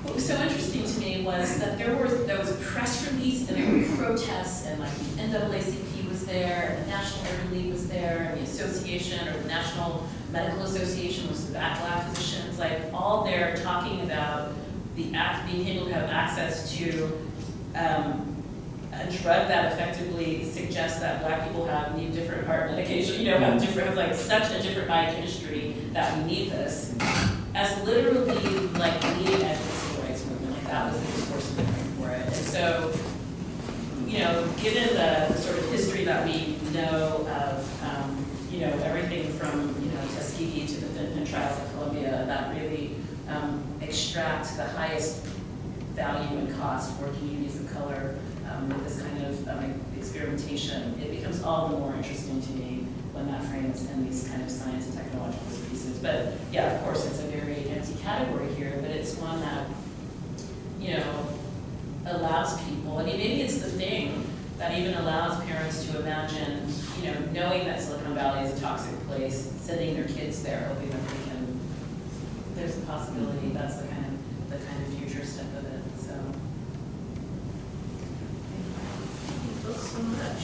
what was so interesting to me was that there was a press release and there were protests, and like the NAACP was there, and the National Urban League was there, and the association or the National medical association, which is black physicians, like all there talking about being able to have access to a drug that effectively suggests that black people need different heart medication, have like such a different biochemistry that we need this, as literally like leading edge of the civil rights movement. Like that was the discourse of the for it. And so, given the sort of history that we know of, everything from, Tuskegee to the Fintan trials in Columbia, that really extract the highest value and cost for communities of color with this kind of experimentation, it becomes all the more interesting to me when that frame is in these kind of science and technological pieces. But yeah, of course, it's a very empty category here, but it's one that, allows people, maybe it's the thing that even allows parents to imagine, knowing that Silicon Valley is a toxic place, sending their kids there, hoping that they can, there's a possibility, that's the kind of future step of it, so. Thank you both so much.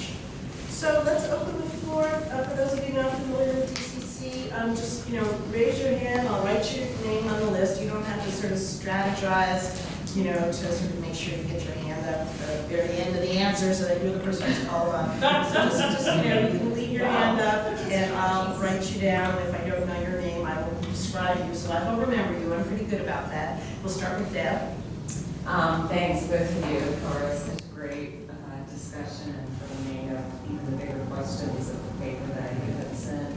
So let's open the floor, for those of you not familiar with DCC, just, raise your hand, I'll write your name on the list, you don't have to sort of strategize, to sort of make sure you get your hand up at the very end of the answer so that you're the person to call on. So just you can leave your hand up and I'll write you down. If I don't know your name, I will describe you so I will remember you. I'm pretty good about that. We'll start with Deb. Thanks both of you for such a great discussion and for bringing up even the bigger questions of the paper that you had sent.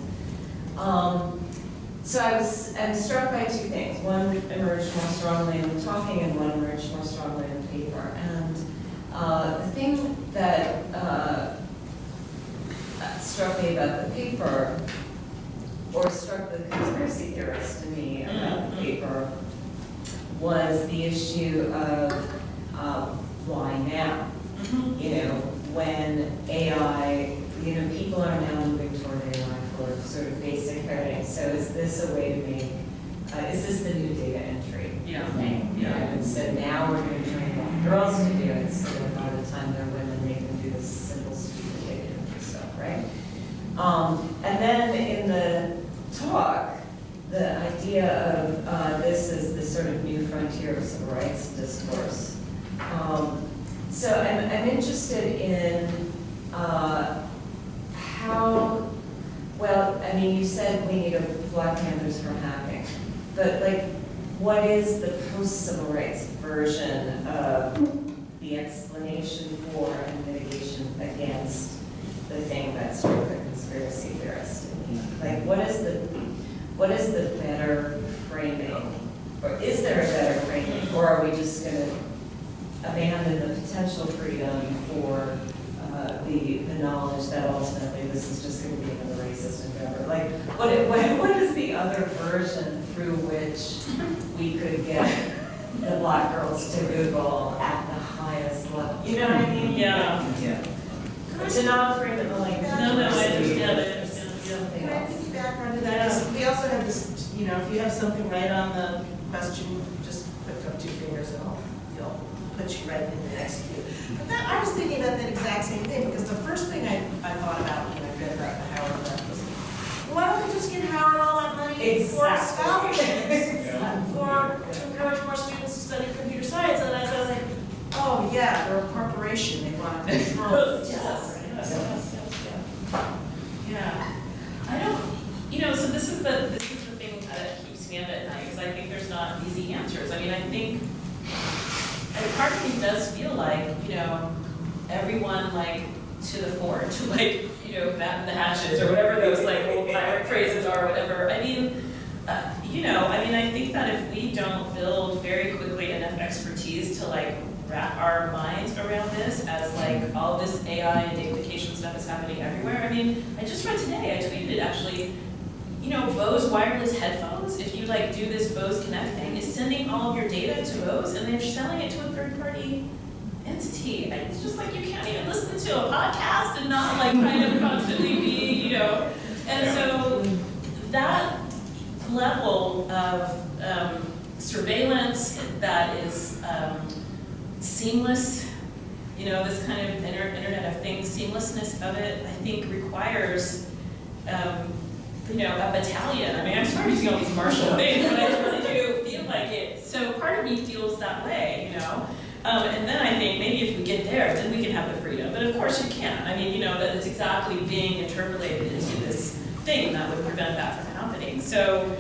So I'm struck by two things. One emerged more strongly in the talking and one emerged more strongly in the paper. And the thing that struck me about the paper, or struck the conspiracy theorist in me about the paper, was the issue of why now? When AI, people are now moving toward AI for sort of basic coding. So is this a way to make, is this the new data entry thing? And so now we're going to train black girls to do it, so that by the time they're women, they can do this simple, stupid data entry stuff, right? And then in the talk, the idea of this is the sort of new frontier of civil rights discourse. So I'm interested in how, well, you said we need a Black Panthers for hacking, but what is the post-civil rights version of the explanation for and mitigation against the thing that struck the conspiracy theorist in me? What is the better framing? Or is there a better framing? Or are we just going to abandon the potential freedom for the knowledge that ultimately this is just going to be another racist endeavor? What is the other version through which we could get the black girls to Google at the highest level? You know what I mean? Yeah. To not frame it like No, I understand. Can I piggyback onto that? We also have this, if you have something right on the question, just put up two fingers and you'll put you right in the next queue. But I was thinking about that exact same thing, because the first thing I thought about when I read about the Howard Left was, why don't we just give Howard all that money for scholarships to encourage more students to study computer science? And I was like, oh yeah, they're a corporation, they want to control it. Yeah. I don't, so this is the thing that keeps me up at night, because I think there's not easy answers. I think, part of me does feel like, everyone to the fore, to batten the hatches, or whatever those old pirate phrases are, or whatever. I think that if we don't build very quickly enough expertise to wrap our minds around this, as all this AI and datafication stuff is happening everywhere. I just read today, I tweeted actually, Bose wireless headphones, if you do this Bose Connect thing, is sending all of your data to Bose and they're selling it to a third-party entity. It's just you can't even listen to a podcast and not kind of constantly be, And so that level of surveillance that is seamless, this kind of Internet of Things seamlessness of it, I think requires you know, a battalion. I mean, I'm sorry using all these martial things, but I really do feel like it. So part of me feels that way, you know. And then I think maybe if we get there, then we can have the freedom. But of course you can't. I mean, you know, that it's exactly being interpolated into this thing that would prevent that from happening. So,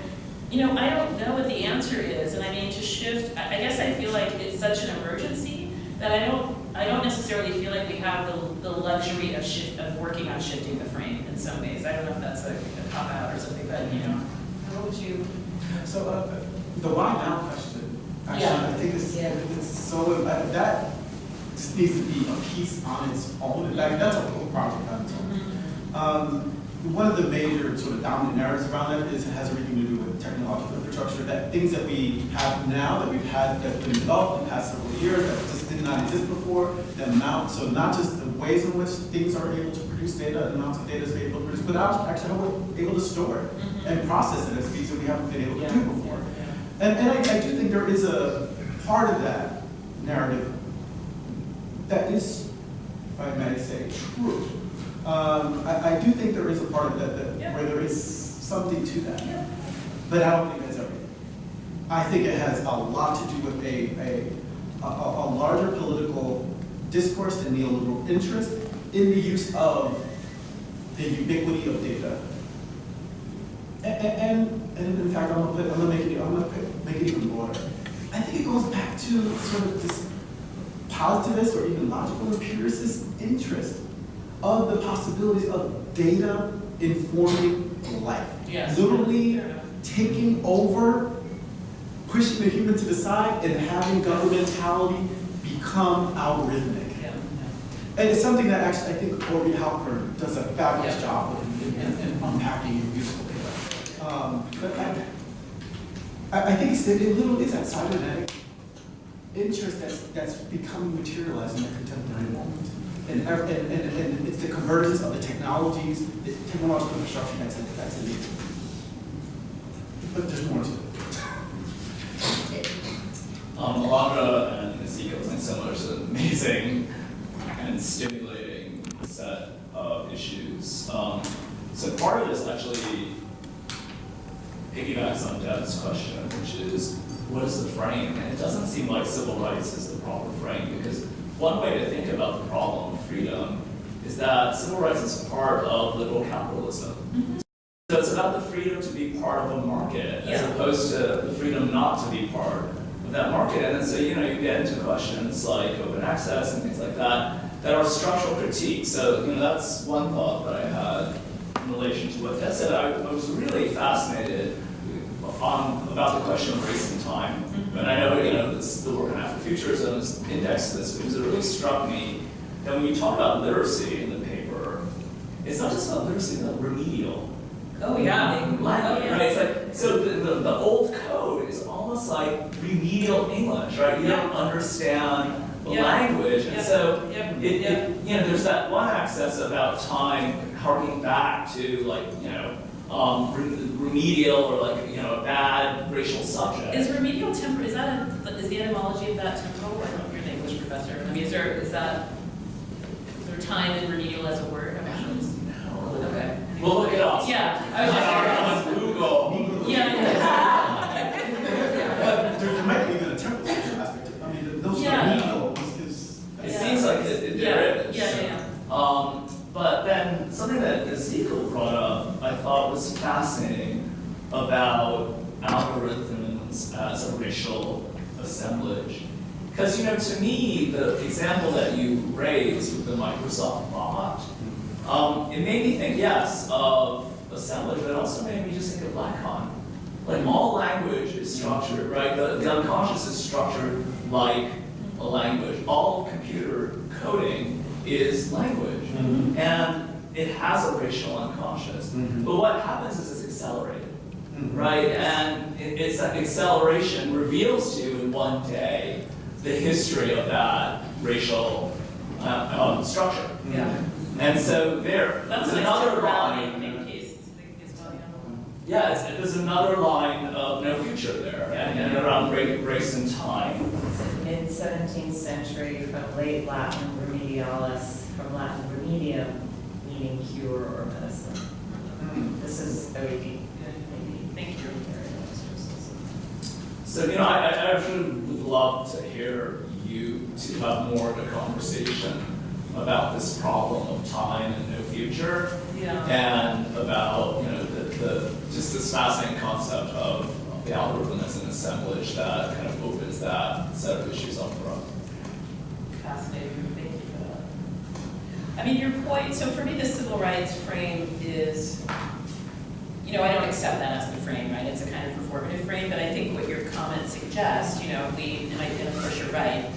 you know, I don't know what the answer is. And I mean, to shift, I guess I feel like it's such an emergency that I don't necessarily feel like we have the luxury of working on shifting the frame in some ways. I don't know if that's a cop out or something, but you know, how would you? So the why now question, actually, Yeah. I think it's so, that just needs to be a piece on its own. Like, that's a whole project on its own. One of the major sort of dominant narratives around that is it has everything to do with technological infrastructure, that things that we have now, that we've had, that's been developed in the past several years, that just did not exist before, the amount, so not just the ways in which things are able to produce data, the amounts of data is able to produce, but actually how we're able to store it and process it at speeds that we haven't been able to do before. And I do think there is a part of that narrative that is, if I may say, true. I do think there is a part of that where there is something to that. Yeah. But I don't think that's everything. I think it has a lot to do with a larger political discourse and neoliberal interest in the use of the ubiquity of data. And in fact, I'm gonna make it even broader. I think it goes back to sort of this positivist or even logical empiricist interest of the possibilities of data informing life. Yes. Literally taking over, pushing the human to the side, and having governmentality become algorithmic. Yeah. And it's something that actually I think Corey Halpern does a fabulous job in unpacking in beautiful data. But I think it literally is that cybernetic interest that's becoming materialized in the contemporary moment. And it's the convergence of the technologies, the technological infrastructure that's in it. But there's more to it. Alondra and Ezekiel think so much. It's an amazing and stimulating set of issues. So part of this actually piggybacks on Deb's question, which is, what is the frame? And it doesn't seem like civil rights is the proper frame, because one way to think about the problem of freedom is that civil rights is part of liberal capitalism. So it's about the freedom to be part of a market, as opposed to the freedom not to be part of that market. And then so, you know, you get into questions like open access and things like that, that are structural critiques. So, you know, that's one thought that I had in relation to what Ted said. I was really fascinated about the question of race and time. And I know, you know, the work on Afrofuturism is indexed to this, because it really struck me that when you talk about literacy in the paper, it's not just about literacy, but remedial. Oh yeah. Language, right? It's like, so the old code is almost like remedial English, right? You don't understand the language, and so it, you know, there's that one access about time harking back to, like, you know, remedial or, like, you know, a bad racial subject. Is remedial temporal? Is the etymology of that temporal? I don't know if you're an English professor. I mean, is there time in remedial as a word? I'm actually just, No. okay. We'll look it up. Yeah. I was just On Google. Yeah. But there might be even a temporal aspect. I mean, those remedial is It seems like there is. Yeah. But then something that Ezekiel brought up, I thought was fascinating about algorithms as a racial assemblage. Because, you know, to me, the example that you raised with the Microsoft bot, it made me think, yes, of assemblage, but it also made me just think of Lacan. Like, all language is structured, right? The unconscious is structured like a language. All computer coding is language. And it has a racial unconscious. But what happens is it's accelerated, right? And it's that acceleration reveals to you in one day the history of that racial structure. Yeah. And so that's another line. Yeah, there's another line of no future there, and around race and time. Mid-17th century, from late Latin remedialis, from Latin remedium, meaning cure or medicine. This is OED. Thank you. So, I actually would love to hear you to have more of a conversation about this problem of time and no future, and about, just this fascinating concept of the algorithm as an assemblage that kind of opens that set of issues up for us. Fascinating, thank you for that. I mean, your point, so for me, the civil rights frame is, I don't accept that as the frame, right? It's a kind of performative frame, but I think what your comment suggests, and of course you're right,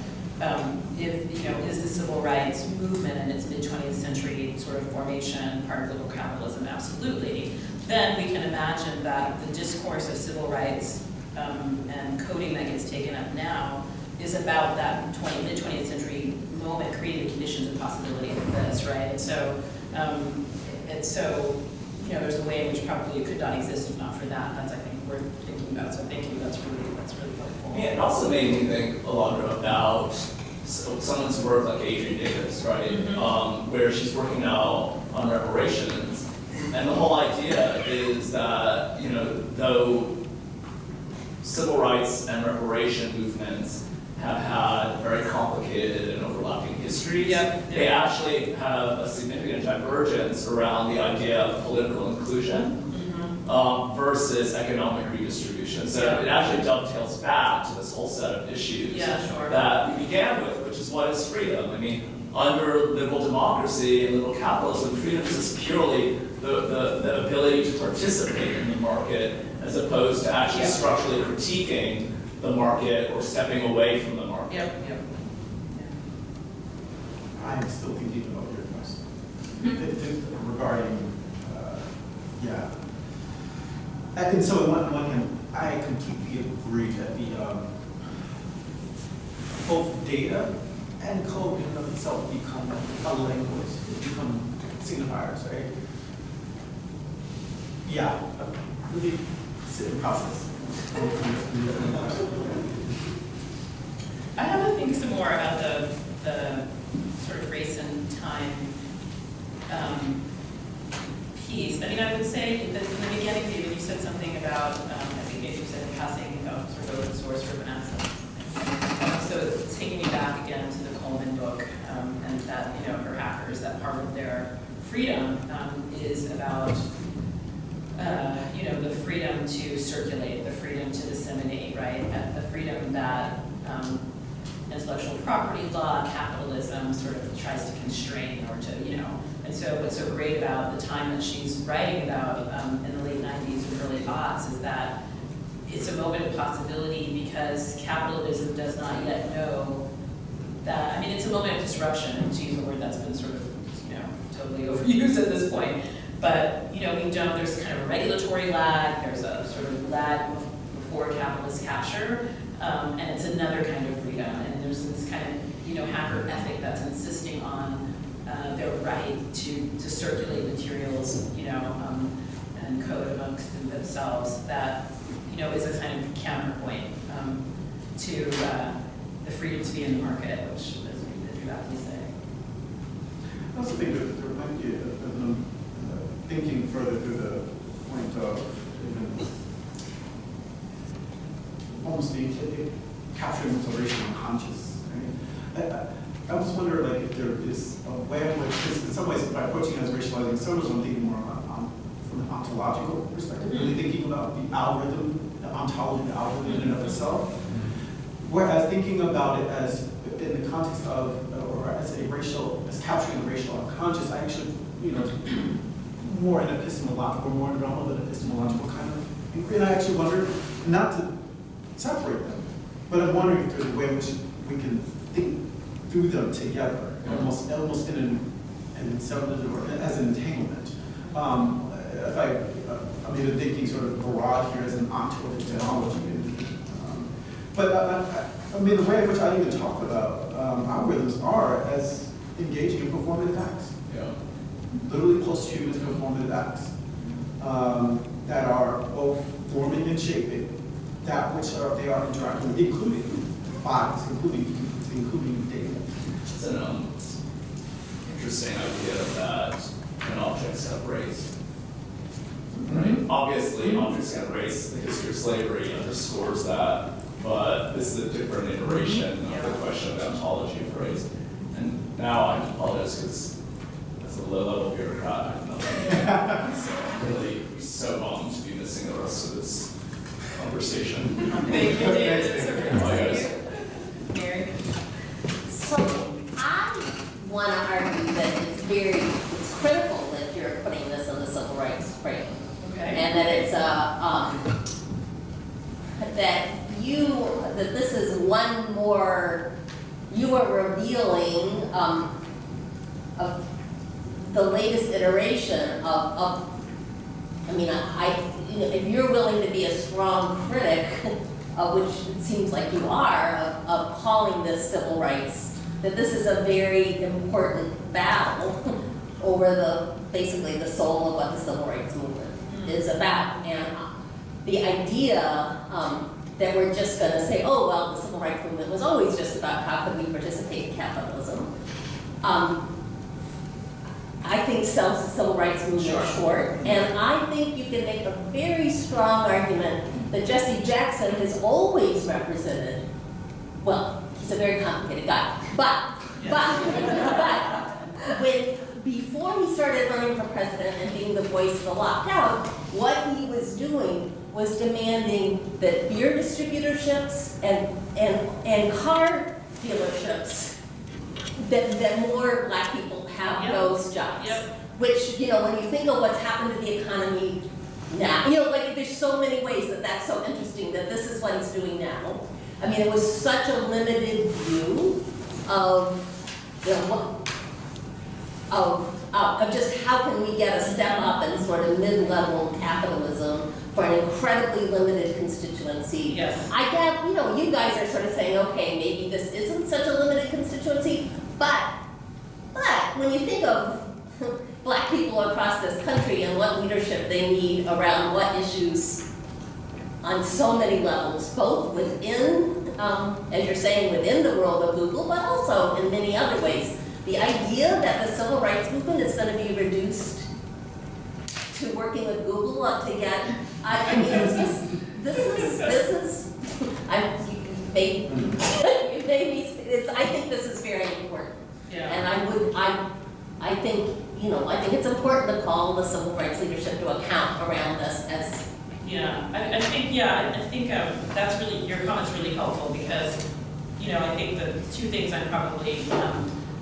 is the civil rights movement in its mid-20th century sort of formation part of liberal capitalism? Absolutely. Then we can imagine that the discourse of civil rights and coding that gets taken up now is about that mid-20th century moment, creating the conditions and possibility of this, right? And so, there's a way in which probably it could not exist if not for that. That's, I think, worth thinking about. So thank you. That's really helpful. Yeah, it also made me think, Alondra, about someone's work like Adrienne Davis, right? Where she's working now on reparations. And the whole idea is that, though civil rights and reparation movements have had very complicated and overlapping histories, they actually have a significant divergence around the idea of political inclusion versus economic redistribution. So it actually dovetails back to this whole set of issues that we began with, which is what is freedom. I mean, under liberal democracy and liberal capitalism, freedom is just purely the ability to participate in the market, as opposed to actually structurally critiquing the market or stepping away from the market. I am still thinking about your question regarding, And so on one hand, I completely agree that both data and code in and of itself become a language, become signifiers, right? Really sit in process. I have to think some more about the sort of race and time piece. I mean, I would say that in the beginning, David, you said something about, I think you said in passing about sort of open source urban assets. So it's taking me back again to the Coleman book, and that, her hackers, that part of their freedom is about the freedom to circulate, the freedom to disseminate, right? The freedom that intellectual property law, capitalism sort of tries to constrain or to, And so what's so great about the time that she's writing about in the late 90s and early aughts is that it's a moment of possibility because capitalism does not yet know that, it's a moment of disruption, to use a word that's been sort of, totally overused at this point. But, we don't, there's kind of a regulatory lag, there's a sort of lag before capitalist capture, and it's another kind of freedom. And there's this kind of, hacker ethic that's insisting on their right to circulate materials, and code amongst themselves that, is a kind of counterpoint to the freedom to be in the market, which, as you aptly say. I also think that there might be thinking further through the point of almost capturing the racial unconscious. Right? I almost wonder if there is a way in which, because in some ways by approaching it as racializing symbols, I'm thinking more from an ontological perspective, really thinking about the algorithm, the ontology of the algorithm in and of itself. Whereas thinking about it as in the context of, or as capturing the racial unconscious, I actually, more an epistemological, more in the realm of an epistemological kind of inquiry. And I actually wonder, not to separate them, but I'm wondering if there's a way in which we can think through them together, almost in an assembly or as an entanglement. If I'm even thinking sort of broad here as an onto epistemology. But the way in which I even talk about algorithms are as engaging in performative acts. Literally post-human performative acts that are both forming and shaping that which they are interacting with, including bodies, including data. It's an interesting idea that an object separates right? Obviously, Objects Against Race, the history of slavery underscores that, but this is a different iteration of the question of the ontology of race. And now I apologize because as a low-level bureaucrat, I have nothing. So I'm really so bummed to be missing the rest of this conversation. Thank you, David. It's so great Bye, to guys. see you. Mary? So I want to argue that it's critical that you're putting this in the civil rights frame. Okay. And that it's that this is one more, you are revealing of the latest iteration of I mean, you know, if you're willing to be a strong critic, which it seems like you are, of calling this civil rights, that this is a very important battle over basically the soul of what the civil rights movement is about. And the idea that we're just going to say, oh, well, the civil rights movement was always just about how could we participate in capitalism, I think sells the civil rights movement short. And I think you can make a very strong argument that Jesse Jackson has always represented, well, he's a very complicated guy, but before he started running for president and being the voice of the locked out, what he was doing was demanding that beer distributorships and car dealerships, that more black people have those jobs. Which, you know, when you think of what's happened to the economy now, you know, like there's so many ways that that's so interesting that this is what he's doing now. I mean, it was such a limited view of, you know, of just how can we get a step up in sort of mid-level capitalism for an incredibly limited constituency. Yes. I get, you know, you guys are sort of saying, okay, maybe this isn't such a limited constituency, but when you think of black people across this country and what leadership they need around what issues on so many levels, both within, as you're saying, within the world of Google, but also in many other ways. The idea that the civil rights movement is going to be reduced to working with Google to get, I mean, it's just, this is, you made me, I think this is very important. Yeah. And I think, you know, I think it's important to call the civil rights leadership to account around this as. Yeah, I think that's really, your comment's really helpful because, you know, I think the two things I'm probably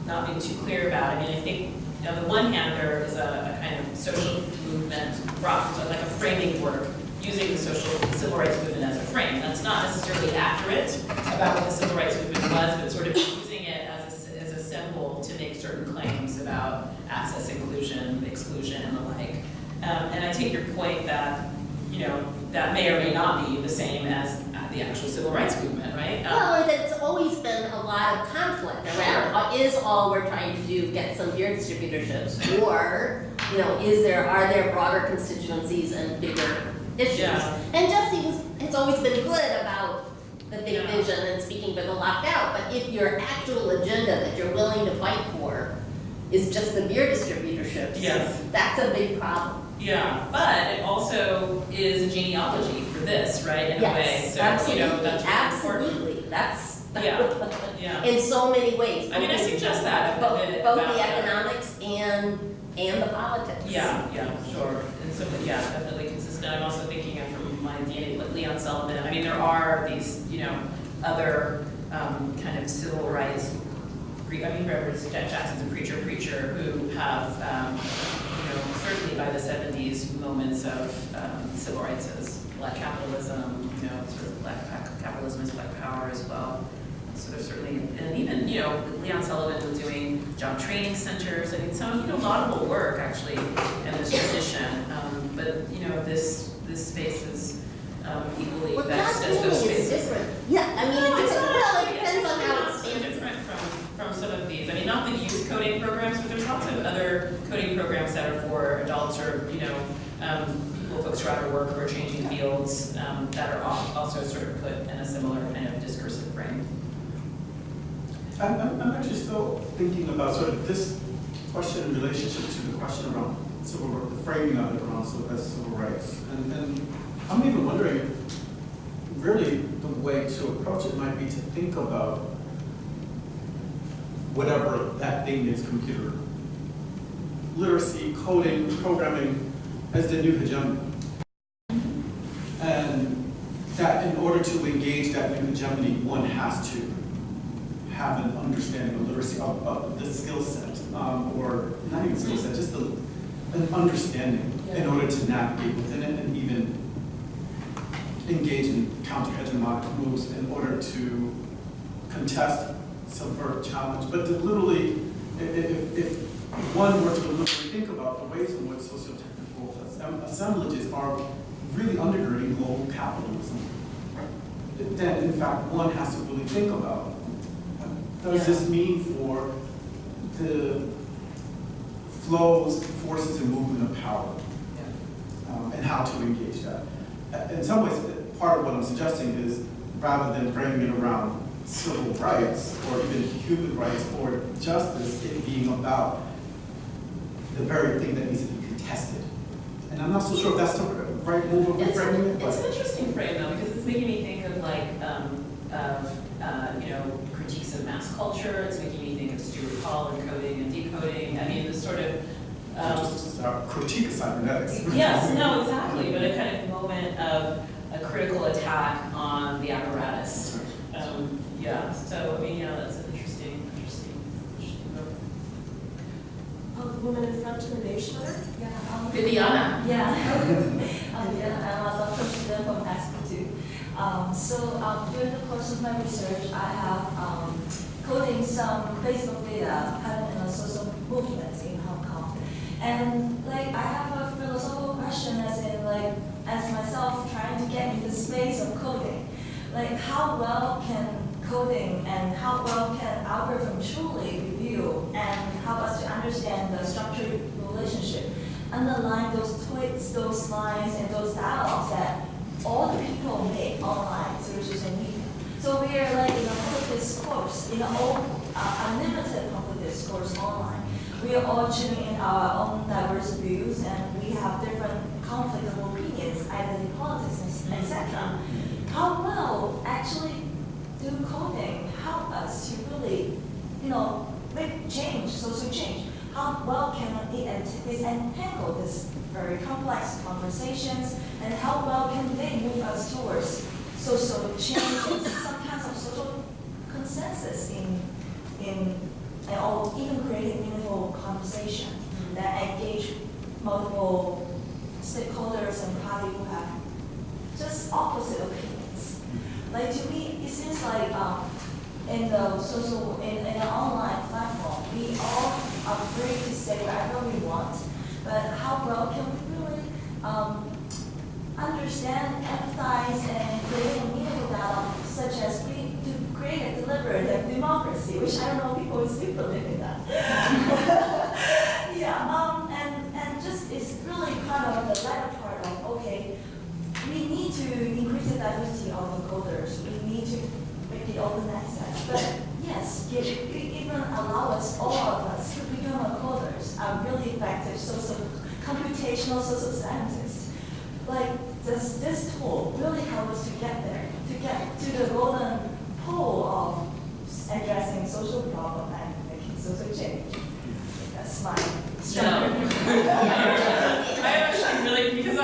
not being too clear about. I mean, I think, you know, on the one hand, there is a kind of social movement, like a framing work, using the civil rights movement as a frame. That's not necessarily accurate about what the civil rights movement was, but sort of using it as a symbol to make certain claims about access, inclusion, exclusion, and the like. And I take your point that, you know, that may or may not be the same as the actual civil rights movement, right? Well, it's always been a lot of conflict around, is all we're trying to do get some beer distributorships, or, you know, are there broader constituencies and bigger issues? Yeah. And Jesse has always been good about the big vision and speaking for the locked out, but if your actual agenda that you're willing to fight for is just the beer distributorships, that's a big problem. Yeah, but it also is a genealogy for this, right, in a way. So, absolutely, you know, that's really important. absolutely. That's Yeah. in so many ways. I mean, I suggest that. Both the economics and the politics. Yeah, sure. And so, definitely consistent. I'm also thinking of from my DNA, like Leon Sullivan. I mean, there are these, you know, other kind of civil rights. I mean, Reverend Jackson's a preacher who have, you know, certainly by the 70s, moments of civil rights as black capitalism, you know, sort of black capitalism as black power as well. So there's certainly, and even, you know, Leon Sullivan was doing job training centers. I mean, some, you know, laudable work actually in this tradition. But, you know, this space is equally vexed as those spaces. Different. Yeah, I mean, it depends on how it's so different from some of these. I mean, not the youth coding programs, but there's lots of other coding programs that are for adults or, you know, folks who are out of work who are changing fields that are also sort of put in a similar kind of discursive frame. I'm actually still thinking about sort of this question in relationship to the question around the framing of it around civil rights. And I'm even wondering if really the way to approach it might be to think about whatever that thing is, computer literacy, coding, programming, as the new hegemony. And that in order to engage that new hegemony, one has to have an understanding of literacy of the skill set, or not even skill set, just an understanding in order to navigate within it and even engage in counter-hegemonic moves in order to contest, subvert, challenge. But to literally, if one were to literally think about the ways in which socio-technical assemblages are really undergirding global capitalism, then in fact one has to really think about, what does this mean for the flows, forces, and movement of power, and how to engage that. In some ways, part of what I'm suggesting is, rather than framing it around civil rights or even human rights or justice, it being about the very thing that needs to be contested. And I'm not so sure if that's the right move of framing it. It's an interesting frame though, because it's making me think of like, critiques of mass culture. It's making me think of Stuart Hall and coding and decoding. I mean, the sort of just critique of cybernetics. yes, no, exactly, but a kind of moment of a critical attack on the apparatus. Yeah, so I mean, that's an interesting book. The woman in front of the newsletter? Viviana. I'm Dr. Shida from Institute. During the course of my research, I have coding some Facebook data happening in a social movement in Hong Kong. And I have a philosophical question as myself trying to get into the space of coding. How well can coding and how well can algorithm truly review and help us to understand the structured relationship underlying those tweets, those lines, and those dialogues that all the people make online through social media. So we are in a public discourse, in an unlimited public discourse online. We are all tuning in our own diverse views, and we have different conflicts of opinions, identity politics, etc. How well actually do coding help us to really, make change, social change? How well can it disentangle this very complex conversations, and how well can they move us towards social change and some kinds of social consensus or even creating meaningful conversation that engage multiple stakeholders and parties who have just opposite opinions. To me, it seems like in the online platform, we all are free to say whatever we want, but how well can we really understand, empathize, and create a meaningful dialogue, such as to create a deliberative democracy, which I don't know people still believe in that. And just it's really kind of the latter part of, okay, we need to increase the diversity of the coders. We need to make it open access. But yes, even allow us, all of us, to become a coders, are really effective computational social scientists. Does this tool really help us to get there, to get to the golden pole of addressing social problem and making social change? That's my No. I actually really, because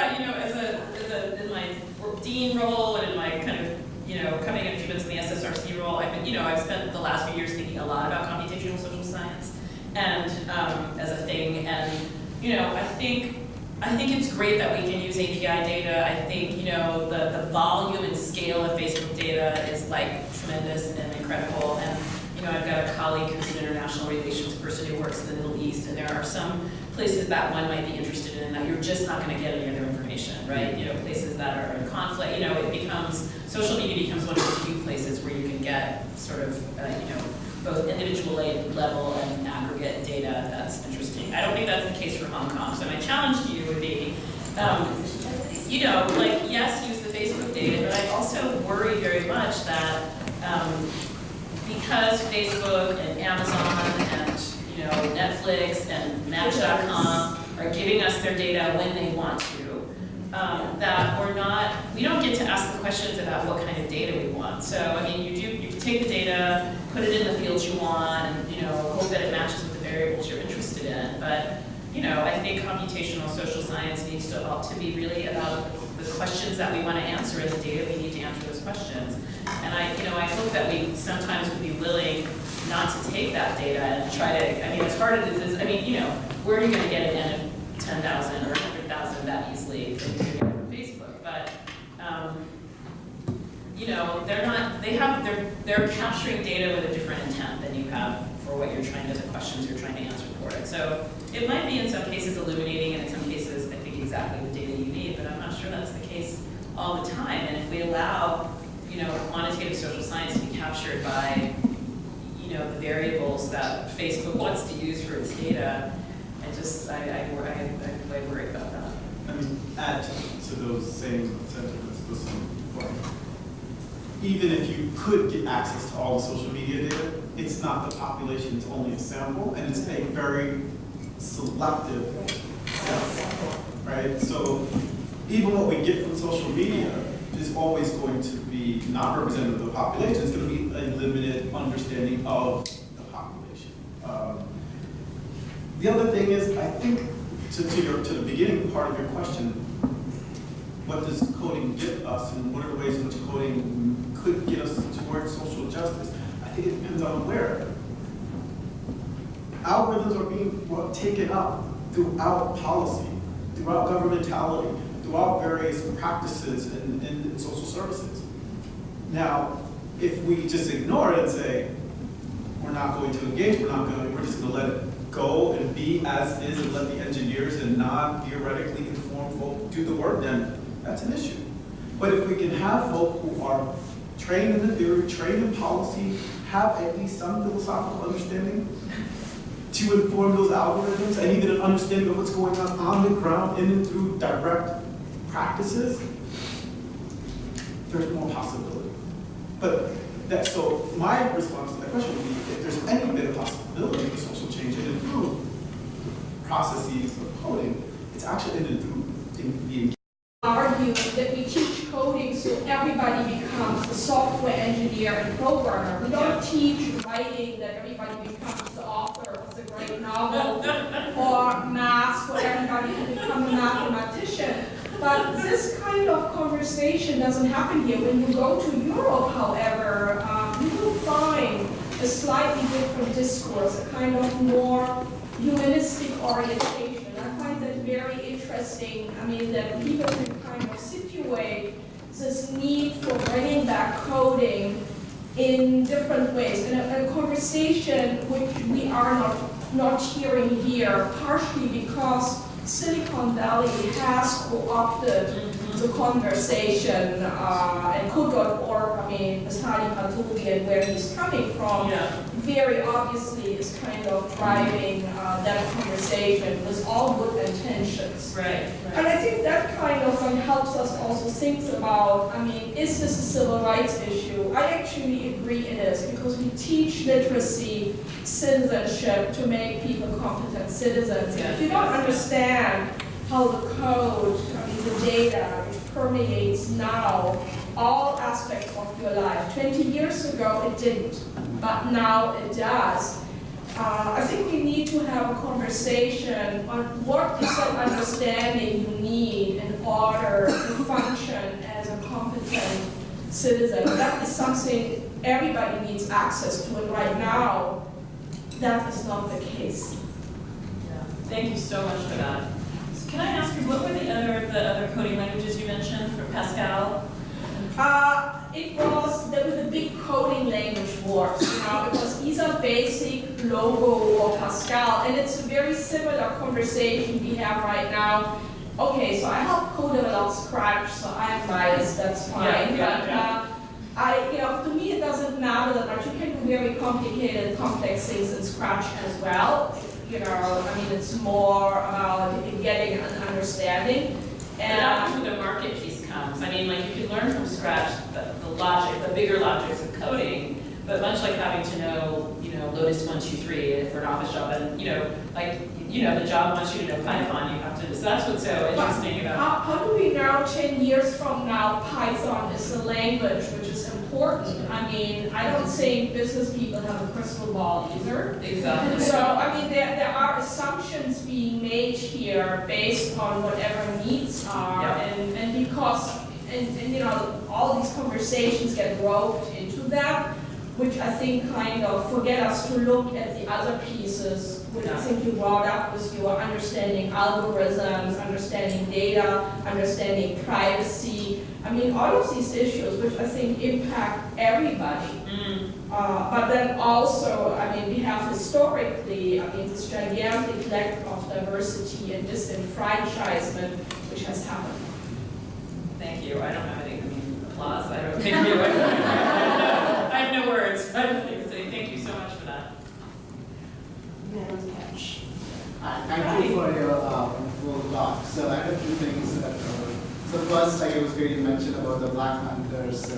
in my dean role and in my kind of, coming in a few minutes in the SSRC role, I've spent the last few years thinking a lot about computational social science and as a thing, and I think it's great that we can use API data. I think the volume and scale of Facebook data is tremendous and incredible. And I've got a colleague who's an international relations person who works in the Middle East, and there are some places that one might be interested in that you're just not going to get any other information, right? Places that are in conflict. Social media becomes one of the few places where you can get sort of both individual level and aggregate data that's interesting. I don't think that's the case for Hong Kong. So my challenge to you would be, yes, use the Facebook data, but I also worry very much that because Facebook and Amazon and Netflix and Match.com are giving us their data when they want to. That we don't get to ask the questions about what kind of data we want. So, I mean, you can take the data, put it in the fields you want, and, hope that it matches with the variables you're interested in. But, I think computational social science needs to be really about the questions that we want to answer and the data we need to answer those questions. And I hope that we sometimes would be willing not to take that data and try to, as hard as it is, where are you going to get an N of 10,000 or 100,000 that easily from Facebook? But, they're capturing data with a different intent than you have for what you're trying to, the questions you're trying to answer for it. So it might be in some cases illuminating, and in some cases, I think exactly the data you need, but I'm not sure that's the case all the time. And if we allow, quantitative social science to be captured by, the variables that Facebook wants to use for its data, I'm way worried about that. Add to those same sentiments, even if you could get access to all the social media data, it's not the population, it's only a sample, and it's a very selective sample, right? So even what we get from social media is always going to be not representative of the population. It's going to be a limited understanding of the population. The other thing is, I think, to the beginning part of your question, what does coding get us, and what are the ways in which coding could get us towards social justice? I think it depends on where. Algorithms are being taken up throughout policy, throughout governmentality, throughout various practices in social services. Now, if we just ignore it and say, we're not going to engage, we're just going to let it go and be as is and let the engineers and non-theoretically informed folk do the work, then that's an issue. But if we can have folk who are trained in the theory, trained in policy, have at least some philosophical understanding to inform those algorithms, and even an understanding of what's going on the ground in and through direct practices, there's more possibility. But so my response to that question would be, if there's any bit of possibility for social change and improve processes of coding, it's actually in and through the argue that we teach coding so everybody becomes a software engineer and programmer. We don't teach writing that everybody becomes the author of the great novel, or math for everybody to become a mathematician. But this kind of conversation doesn't happen here. When you go to Europe, however, you will find a slightly different discourse, a kind of more humanistic orientation. I find that very interesting. That people can kind of situate this need for bringing back coding in different ways. And a conversation which we are not hearing here, partially because Silicon Valley has co-opted the conversation, and code.org, Asadi Patoubi and where he's coming from, very obviously is kind of driving that conversation with all good intentions. Right. And I think that kind of helps us also think about, is this a civil rights issue? I actually agree it is, because we teach literacy, citizenship to make people competent citizens. Yes. If you don't understand how the code, the data, which permeates now all aspects of your life. 20 years ago it didn't, but now it does. I think we need to have a conversation on what is that understanding you need in order to function as a competent citizen. That is something everybody needs access to, and right now, that is not the case. Yeah. Thank you so much for that. So can I ask you, what were the other coding languages you mentioned for Pascal? There was a big coding language wars. It was either BASIC, Logo, or Pascal, and it's a very similar conversation we have right now. Okay, so I help co-develop Scratch, so I'm biased, that's fine. To me it doesn't matter that much. You can do very complicated, complex things in Scratch as well. It's more about getting an understanding. And that's where the market piece comes. You can learn from scratch the logic, the bigger logics of coding, but much like having to know, Lotus 123 for an office job, and, the job wants you to know Python, you have to, so that's what's so interesting about. How do we know 10 years from now Python is the language which is important? I mean, I don't think business people have a crystal ball either. Exactly. So, I mean, there are assumptions being made here based on whatever needs are, Yeah. and because, all these conversations get roped into that, which I think kind of forget us to look at the other pieces, which I think you brought up with your understanding algorithms, understanding data, understanding privacy. I mean, all of these issues, which I think impact everybody. But then also, I mean, we have historically, this gigantic lack of diversity and disenfranchisement, which has happened. Thank you. I don't have any, applause. I don't thank you. I have no words. I have nothing to say. Thank you so much for that. Thank you for your wonderful talk. So I have two things that so first, like it was great you mentioned about the Black Hunters, so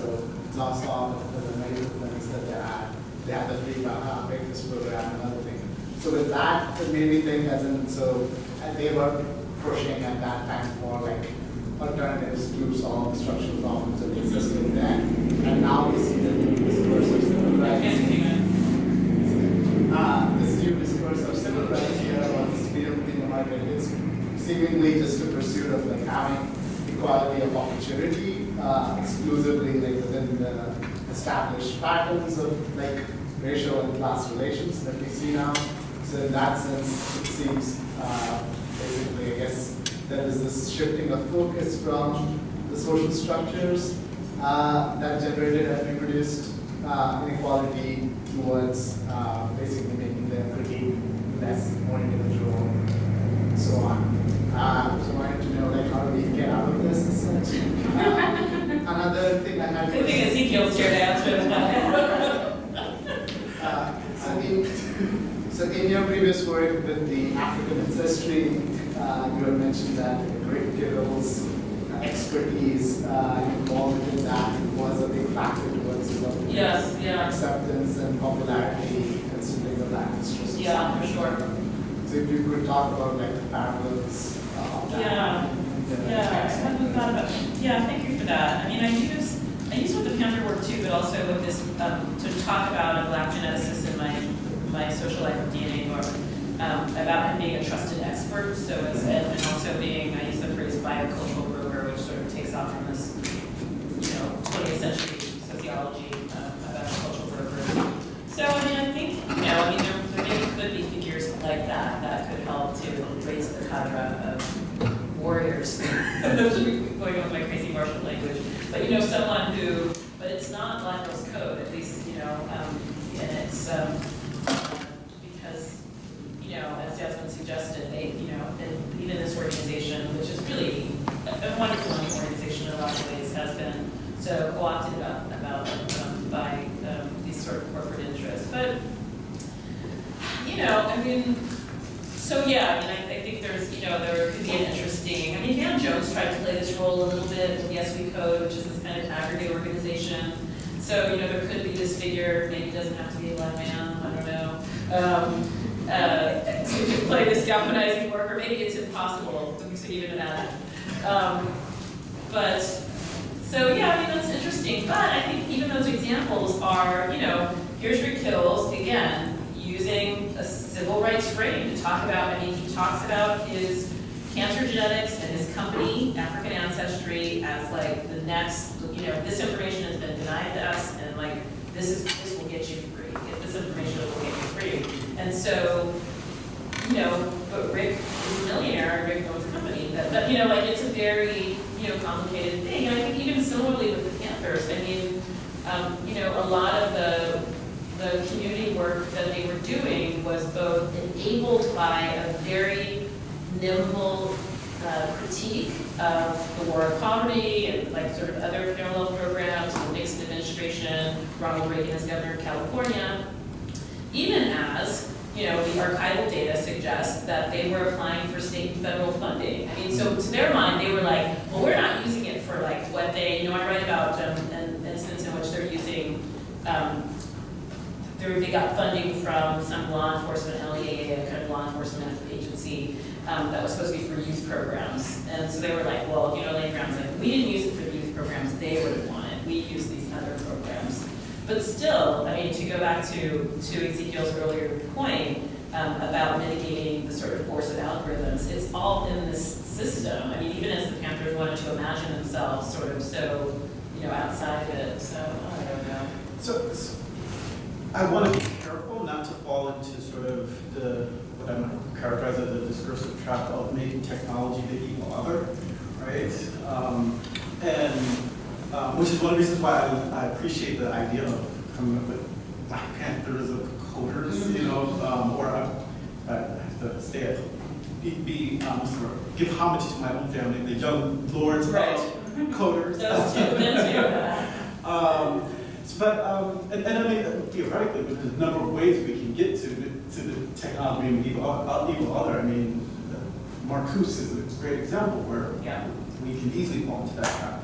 it's also all the medical clinics that they had. They have the free breakfast program and other thing. So with that, it made me think as in, so they were pushing at that time for like alternatives to solve structural problems that existed then. And now we see the new discourse of civil rights. This new discourse of civil rights here about this freedom in the market, it's seemingly just a pursuit of like having equality of opportunity exclusively like within the established patterns of like racial and class relations that we see now. So in that sense, it seems basically, I guess, there is this shifting of focus from the social structures that generated and reproduced inequality towards basically making them pretty less, more individual, and so on. So I wanted to know, like, how do we get out of this? Another thing I had Good thing Ezekiel's here to answer that. So in your previous work with the African ancestry, you had mentioned that Rick Gittle's expertise involved in that was a big factor towards his acceptance and popularity considering the Black history. Yeah, for sure. So if you could talk about like the parallels of that. I haven't thought about it. Yeah, thank you for that. I mean, I use with the Panther work too, but also with this to talk about a Black geneticist in my social life of DNA book about him being a trusted expert. So and also being, I use the phrase biocultural broker, which sort of takes off from this 20th century sociology about cultural brokers. So I mean, I think there maybe could be figures like that could help to raise the cadre of warriors. Going on with my crazy Martian language, but someone who, but it's not Black Girls Code, at least and it's because as Jasmine suggested, they and even this organization, which is really a wonderful organization in a lot of ways, has been so co-opted by these sort of corporate interests. But I think there's there could be an interesting. I mean, Dan Jones tried to play this role a little bit with the SV Code, which is this kind of aggregate organization. So there could be this figure. Maybe it doesn't have to be a Black man. I don't know. To play this galvanizing worker. Maybe it's impossible to even imagine. That's interesting. But I think even those examples are, here's Rick Kills, again, using a civil rights frame to talk about, he talks about his cancer genetics and his company, African Ancestry, as like the next, this information has been denied to us, and like, this will get you free. Get this information, it will get you free. And so, but Rick is a millionaire, and Rick owns a company. It's a very, complicated thing. And I think even similarly with the Panthers, a lot of the community work that they were doing was both enabled by a very nimble critique of the war of poverty and like sort of other parallel programs, the Nixon administration, Ronald Reagan as governor of California, even as the archival data suggests that they were applying for state and federal funding. So to their mind, they were like, well, we're not using it for like what they, I write about an instance in which they're using they got funding from some law enforcement, LEA, a kind of law enforcement agency, that was supposed to be for youth programs. And so they were like, well, Lane Brown's like, we didn't use it for the youth programs they would have wanted. We used these other programs. But still, I mean, to go back to Ezekiel's earlier point about mitigating the sort of force of algorithms, it's all in this system. I mean, even as the Panthers wanted to imagine themselves sort of so, outside of it. So, I don't know. So I want to be careful not to fall into sort of what I might characterize as the discursive trap of making technology the evil other, right? Which is one of the reasons why I appreciate the idea of coming up with Black Panthers of coders, or I have to stay at give homage to my own family, the young lords of coders. Those two, them too. But I mean, theoretically, there's a number of ways we can get to the technology being evil other. I mean, Marcuse is a great example where we can easily fall into that trap.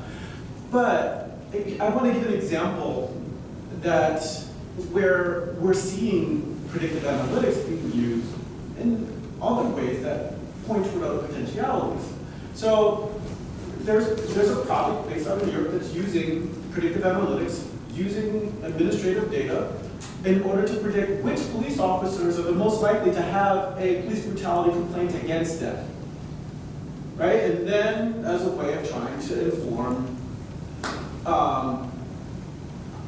But I want to give an example that where we're seeing predictive analytics being used in other ways that point toward other potentialities. So there's a project based out of Europe that's using predictive analytics, using administrative data, in order to predict which police officers are the most likely to have a police brutality complaint against them. Right? And then as a way of trying to inform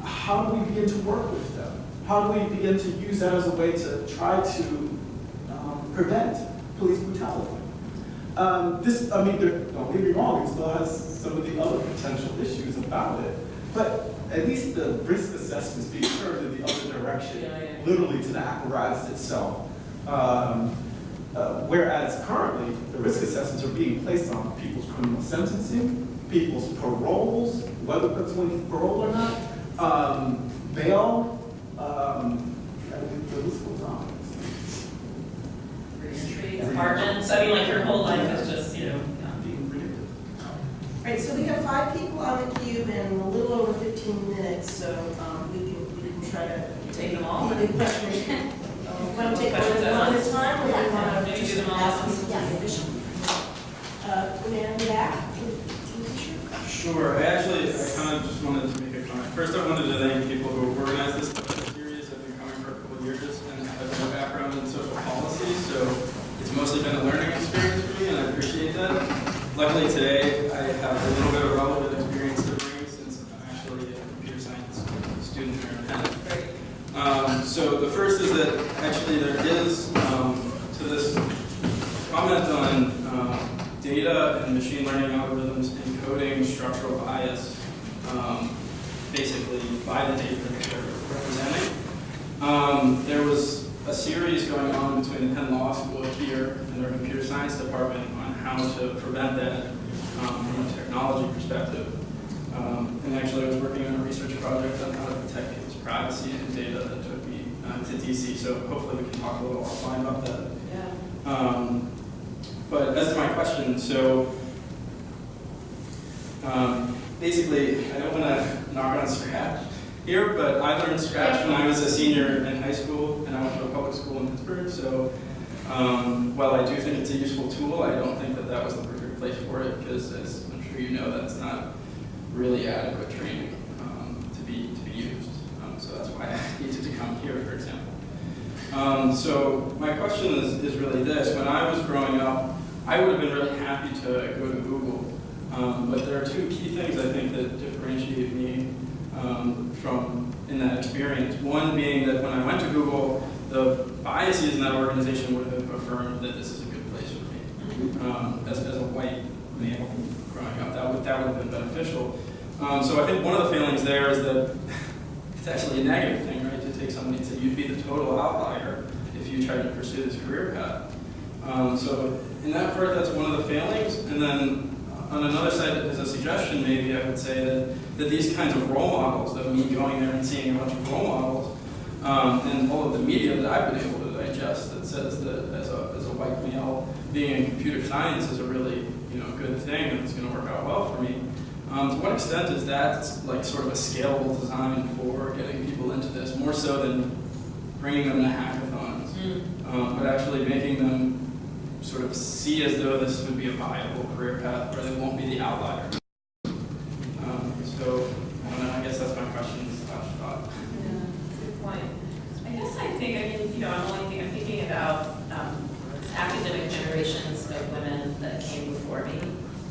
how do we begin to work with them? How do we begin to use that as a way to try to prevent police brutality? Don't get me wrong, it still has some of the other potential issues about it, but at least the risk assessments being turned in the other direction, literally to the apparatus itself. Whereas currently, the risk assessments are being placed on people's criminal sentencing, people's paroles, whether that's when parole or not, bail, the list goes on. Reentry, apartments, I mean, like your whole life is just, being predicted. Right, so we have 5 people on the cube and a little over 15 minutes, so we can try to take them all. keep the question. Want to take one at a time, or do you want to Maybe do just them all. ask them something efficient? Man in the back? Sure. I kind of just wanted to make a comment. First, I wanted to thank people who organized this series. I've been coming for a couple of years, and I have no background in social policy, so it's mostly been a learning experience for me, and I appreciate that. Luckily, today, I have a little bit of relevant experience to bring, since I'm actually a computer science student here in Penn. So the first is that actually there is, to this comment on data and machine learning algorithms encoding structural bias, basically by the data that they're representing. There was a series going on between the Penn Law School here and their computer science department on how to prevent that from a technology perspective. And actually I was working on a research project on how to protect people's privacy and data that took me to DC, so hopefully we can talk a little offline about that. Yeah. But as to my question, so basically, I don't want to knock on Scratch here, but I learned Scratch when I was a senior in high school, and I went to a public school in Pittsburgh, so while I do think it's a useful tool, I don't think that that was the perfect place for it, because as I'm sure you know, that's not really adequate training to be used. So that's why I needed to come here, for example. So my question is really this. When I was growing up, I would have been really happy to go to Google. But there are 2 key things I think that differentiate me from in that experience. One being that when I went to Google, the biases in that organization would have affirmed that this is a good place for me. As a white male growing up, that would have been beneficial. So I think one of the failings there is that it's actually a negative thing, right? To take somebody and say you'd be the total outlier if you tried to pursue this career path. So in that part, that's one of the failings. And then on another side, as a suggestion, maybe I would say that these kinds of role models, that me going there and seeing a bunch of role models, and all of the media that I've been able to digest that says that as a white male, being in computer science is a really good thing and it's going to work out well for me. To what extent is that like sort of a scalable design for getting people into this, more so than bringing them to hackathons, but actually making them sort of see as though this would be a viable career path where they won't be the outlier. So, I don't know, I guess that's my question / thought. Yeah, good point. I guess I think, I'm thinking about academic generations of women that came before me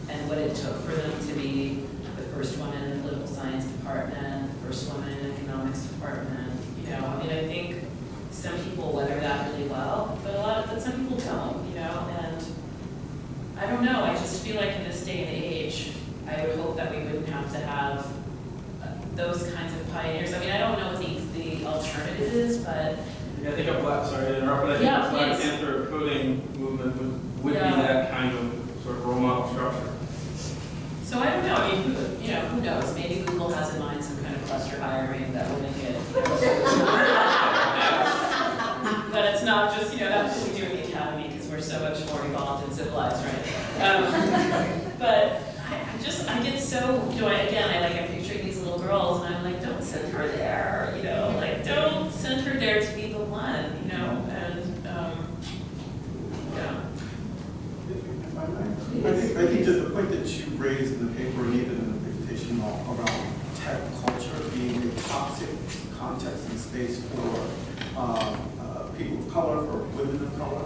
and what it took for them to be the first woman in the political science department, the first woman in the economics department. I think some people weather that really well, but some people don't, and I don't know, I just feel like in this day and age, I would hope that we wouldn't have to have those kinds of pioneers. I don't know what the alternative is, but Yeah, I think sorry to interrupt, but I think Yeah, a Black please. Panther coding movement would be Yeah. that kind of sort of role model structure. so I don't know, who knows? Maybe Google has in mind some kind of cluster hiring that will make it. But it's not just, that's what we do in the academy because we're so much more evolved and civilized, right? But I get so, I'm picturing these little girls and I'm like, don't send her there, don't send her there to be the one, and, yeah. If I may. I think that the point that you raised in the paper and even in the presentation around tech culture being a toxic context and space for people of color, for women of color,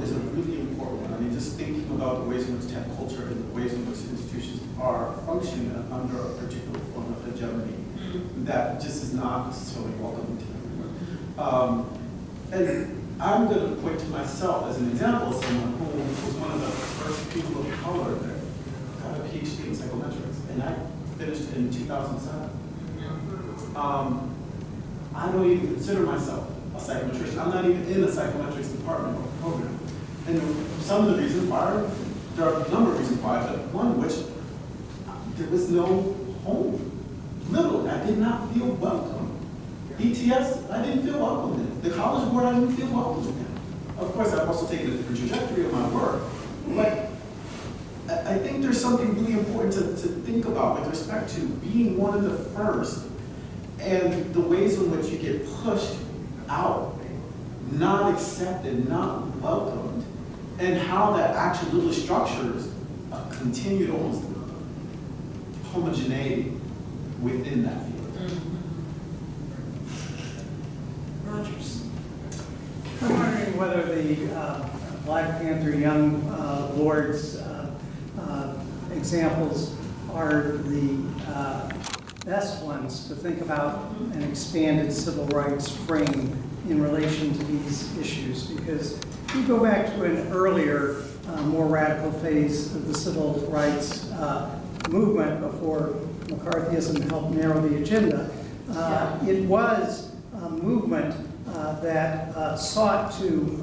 is a really important one. Just thinking about the ways in which tech culture and the ways in which institutions are functioning under a particular form of hegemony that just is not necessarily welcome to everyone. And I'm going to point to myself as an example of someone who was one of the first people of color that got a PhD in psychometrics, and I finished in 2007. I don't even consider myself a psychometrician. I'm not even in the psychometrics department or program. And some of the reasons why, there are a number of reasons why, but one of which, there was no home. Literally, I did not feel welcome. ETS, I didn't feel welcome in. The College Board, I didn't feel welcome in. Of course, I've also taken a different trajectory of my work, but I think there's something really important to think about with respect to being one of the first and the ways in which you get pushed out, not accepted, not welcomed, and how that actually literally structures a continued almost homogeneity within that field. Rogers. I'm wondering whether the Black Panther Young Lords examples are the best ones to think about an expanded civil rights frame in relation to these issues. Because if you go back to an earlier, more radical phase of the civil rights movement before McCarthyism helped narrow the agenda, it was a movement that sought to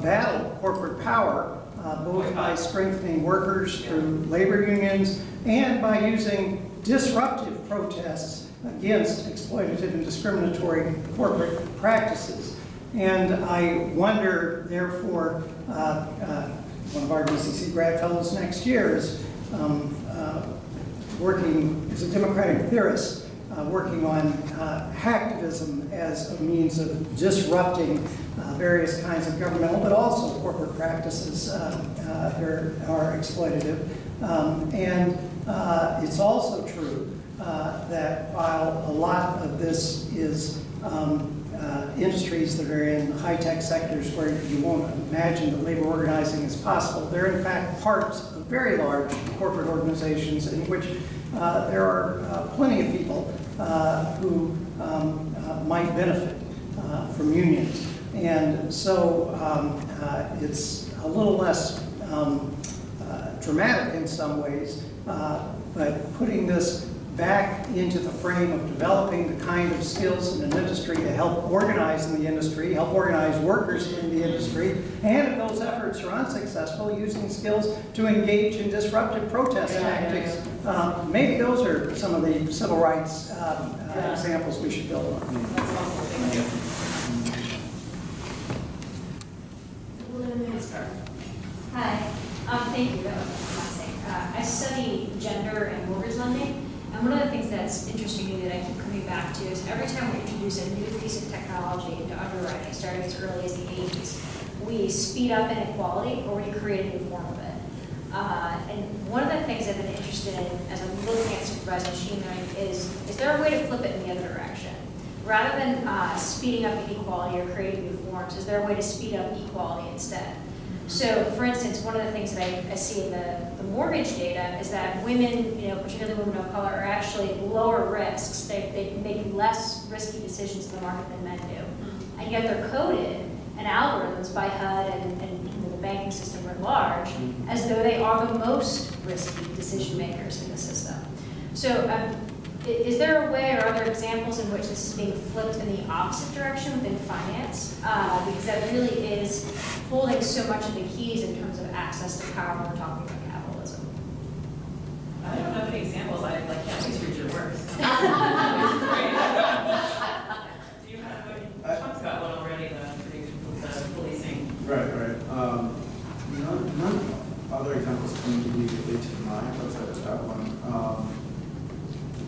battle corporate power, both by strengthening workers through labor unions and by using disruptive protests against exploitative and discriminatory corporate practices. And I wonder, therefore, one of our DCC grad fellows next year is working as a democratic theorist, working on hacktivism as a means of disrupting various kinds of governmental, but also corporate practices that are exploitative. And it's also true that while a lot of this is industries that are in high-tech sectors where you won't imagine that labor organizing is possible, they're in fact parts of very large corporate organizations in which there are plenty of people who might benefit from unions. And so it's a little less dramatic in some ways, but putting this back into the frame of developing the kind of skills in an industry to help organize in the industry, help organize workers in the industry, and if those efforts are unsuccessful, using skills to engage in disruptive protest tactics. Maybe those are some of the civil rights examples we should build on. That's helpful, thank you. Hi, thank you, that was fantastic. I study gender and workers' lending, And one of the things that's interesting to me that I keep coming back to is every time we introduce a new piece of technology into underwriting, starting as early as the 80s, we speed up inequality or we create a new form of it. And one of the things I've been interested in as I'm looking at supervised machine learning is there a way to flip it in the other direction? Rather than speeding up inequality or creating new forms, is there a way to speed up equality instead? So, for instance, one of the things that I see in the mortgage data is that women, particularly women of color, are actually lower risks. They make less risky decisions in the market than men do. And yet they're coded and algorithms by HUD and the banking system writ large as though they are the most risky decision makers in the system. So is there a way or are there examples in which this is being flipped in the opposite direction within finance? Because that really is holding so much of the keys in terms of access to power when we're talking about capitalism. I don't know any examples. I can't wait to read your work. So. Do you have one? Chuck's got one already, the policing. Right. None other examples come immediately to mind outside of that one.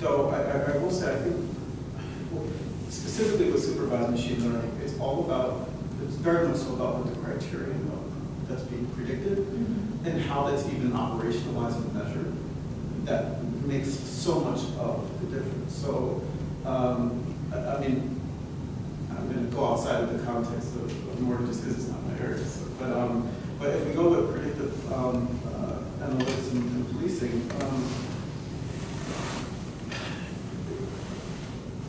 Though I will say, I think, specifically with supervised machine learning, it's very much so about what the criterion that's being predicted and how that's even operationalized and measured. That makes so much of the difference. So, I mean, I'm going to go outside of the context of mortgages because it's not my area. So, but if we go with predictive analytics and policing,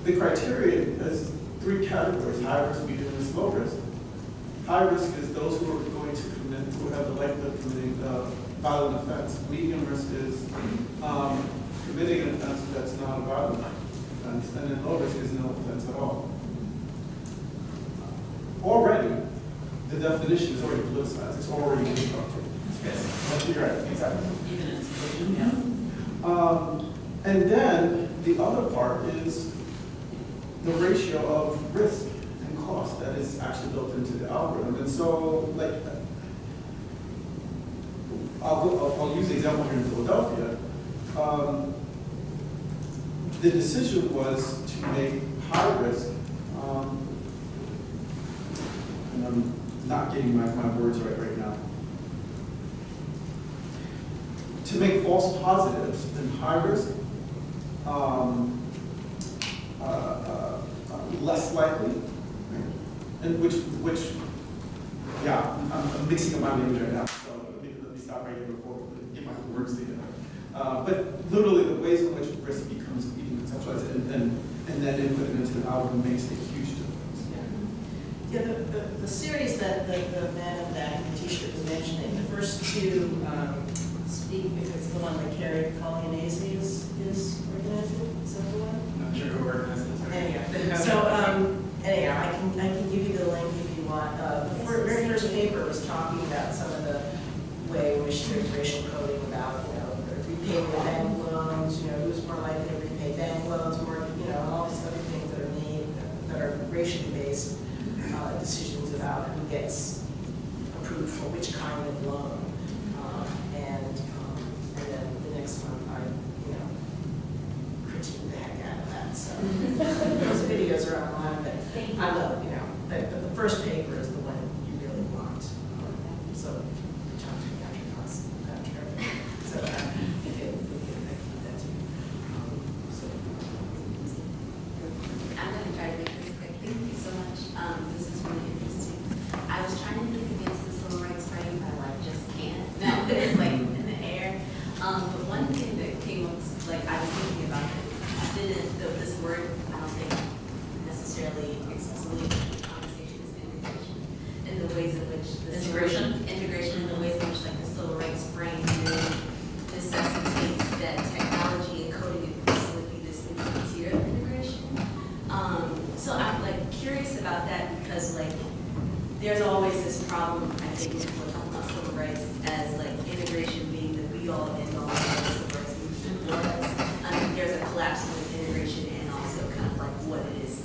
the criteria has 3 categories: high risk, medium risk, low risk. High risk is those who are going to commit, who have the likelihood of committing violent offense. Medium risk is committing an offense that's not a violent offense, and then low risk is no offense at all. Already, the definition is already politicized. It's already constructed. That's right, exactly. Even in civilian, yeah. And then the other part is the ratio of risk and cost that is actually built into the algorithm. And so, like, I'll use the example here in Philadelphia. The decision was to make high risk, and I'm not getting my words right now, to make false positives in high risk less likely, right? And which, yeah, I'm mixing up my language right now, so let me stop right here before I get my words together. But literally the ways in which risk becomes even conceptualized and then inputted into the algorithm makes a huge difference. Yeah, the series that the man in that t-shirt was mentioning, the first 2 speak, if it's the one that Carrie Collianese is organizing, is that the one? I'm not sure who organized this. Anyway, so anyhow, I can give you the link if you want. The very first paper was talking about some of the way in which there's racial coding about, repaying the bank loans, who's more likely to repay bank loans, more, all these other things that are made that are racially based decisions about who gets approved for which kind of loan. And then the next month I, critique the heck out of that. So those videos are online, but I love, the first paper is the one you really want. So talk to me after class. So if you I keep that too. So I'm going to try to make this quick. Thank you so much. This is really interesting. I was trying to think against the civil rights frame, but I just can't. No, it's like in the air. But one thing that came up, like I was thinking about it, this word, I don't think necessarily explicitly in the conversation is integration. In the ways in which integration in the ways in which like the civil rights frame really necessitates that technology and coding would be this frontier of integration. So I'm like curious about that because like there's always this problem, I think, when we're talking about civil rights as like integration being the be all and end all of the civil rights movement was. I think there's a collapse with integration and also kind of like what it is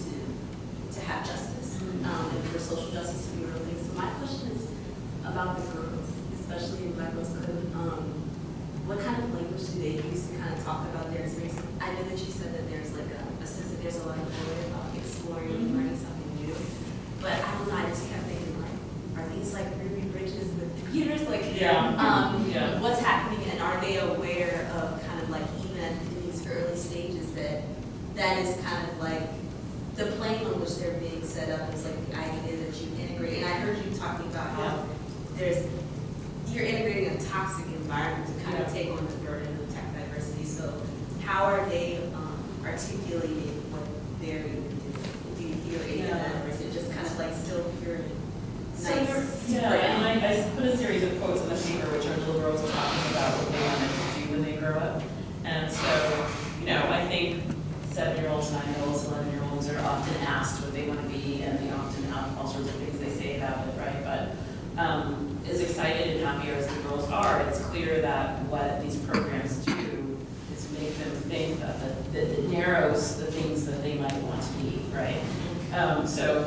to have justice and for social justice to be a real thing. So my question is about the girls, especially in Black Girls Code. what kind of language do they use to kind of talk about their experience? I know that you said that there's like a sense that there's a lot of joy about exploring and learning something new, but I don't know, I just kept thinking like, are these like Ruby Bridges with computers? Like, what's happening, and are they aware of kind of like even in these early stages that is kind of like the plane on which they're being set up is like the idea that you integrate. And I heard you talking about how you're integrating a toxic environment to kind of take on the burden of tech diversity. So how are they articulating what they're even doing? Do you feel any of that, or is it just kind of like still pure nice? And I put a series of quotes in the paper which are little girls talking about what they wanted to do when they grow up. And so, I think 7-year-olds, 9-year-olds, 11-year-olds are often asked what they want to be, and they often have all sorts of things they say about it, right? But as excited and happier as the girls are, it's clear that what these programs do is make them think that it narrows the things that they might want to be, right? So,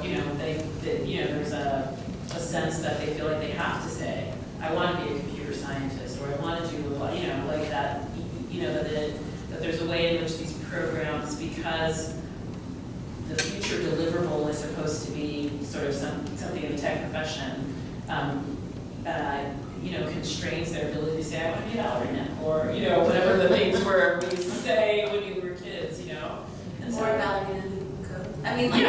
there's a sense that they feel like they have to say, I want to be a computer scientist, or I want to do, like that, that there's a way in which these programs, because the future deliverable is supposed to be sort of something in the tech profession, constrains their ability to say, I want to be a ballerina, or, whatever the things were we used to say when you were kids, And so, Or ballerina who codes. I mean, like,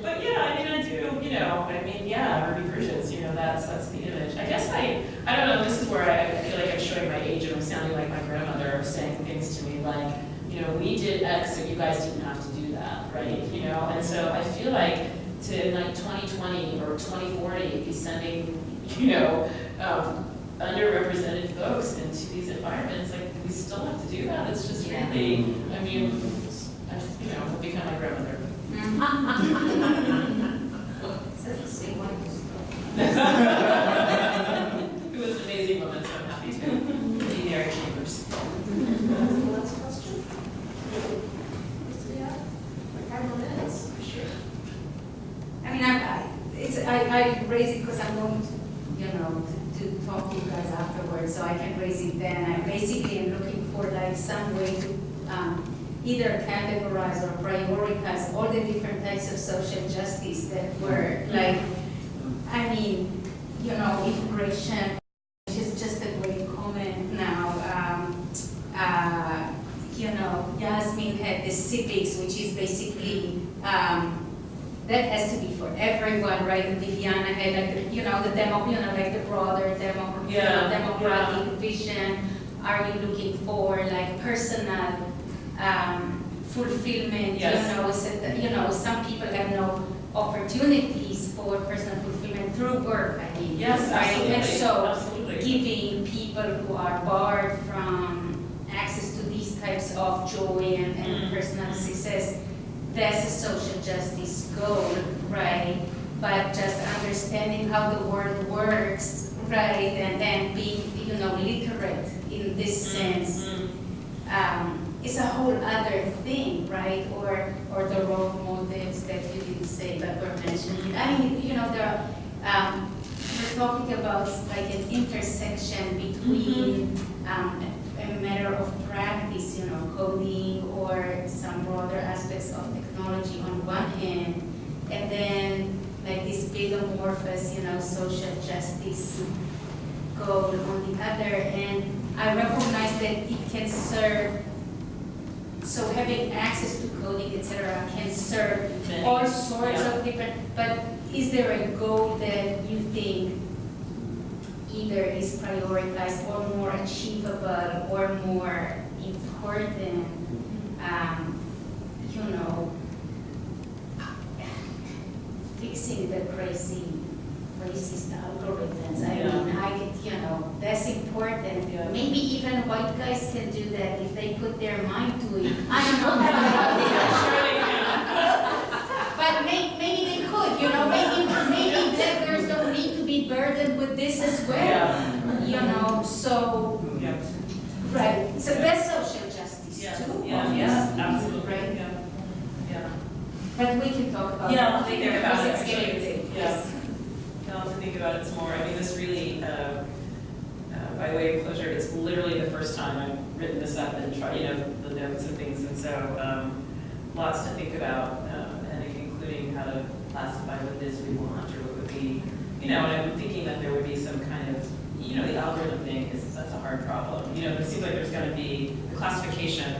But Ruby Bridges, that's the image. I guess I don't know, this is where I feel like I'm showing my age and I'm sounding like my grandmother saying things to me like, we did X, so you guys didn't have to do that, right? And so I feel like to like 2020 or 2040 be sending, underrepresented folks into these environments, like we still have to do that. It's just really, I've become my grandmother. It was an amazing moment, so I'm happy to be there in Chambers. Last question? Yeah, 5 more minutes. Sure. I mean, I raise it because I'm going to talk to you guys afterwards, so I can raise it then. I basically am looking for like some way to either categorize or prioritize all the different types of social justice that were like, immigration, which is just a great comment now. Yasmin had the civics, which is basically, that has to be for everyone, right? And Viviana had like the broader democratic vision. Are you looking for like personal fulfillment? Yes. Some people have no opportunities for personal fulfillment through work. Yes, absolutely. And so Absolutely. giving people who are barred from access to these types of joy and personal success, that's a social justice goal, right? But just understanding how the world works, right, and then being, literate in this sense, is a whole other thing, right? Or the role models that you didn't say that were mentioned. We're talking about like an intersection between a matter of practice, coding or some broader aspects of technology on one hand, and then like this big amorphous, social justice goal on the other. And I recognize that it can serve, so having access to coding, etc., can serve all sorts of different, but is there a goal that you think either is prioritized or more achievable or more important, fixing the crazy racist algorithms? That's important. Yeah. Maybe even white guys can do that if they put their mind to it. I don't know. But maybe they could, maybe beggars don't need to be burdened with this as well. So, right. So that's social justice too. Yes, absolutely. Right? Yeah. But we can talk about Yeah, it we can talk about because it, it's getting actually. big. Yes. I'll have to think about it some more. I mean, this really, by way of closure, it's literally the first time I've written this up and tried, the notes and things, and so lots to think about, and including how to classify what it is we want, or what would be, and I'm thinking that there would be some kind of, the algorithm thing that's a hard problem. It seems like there's going to be the classification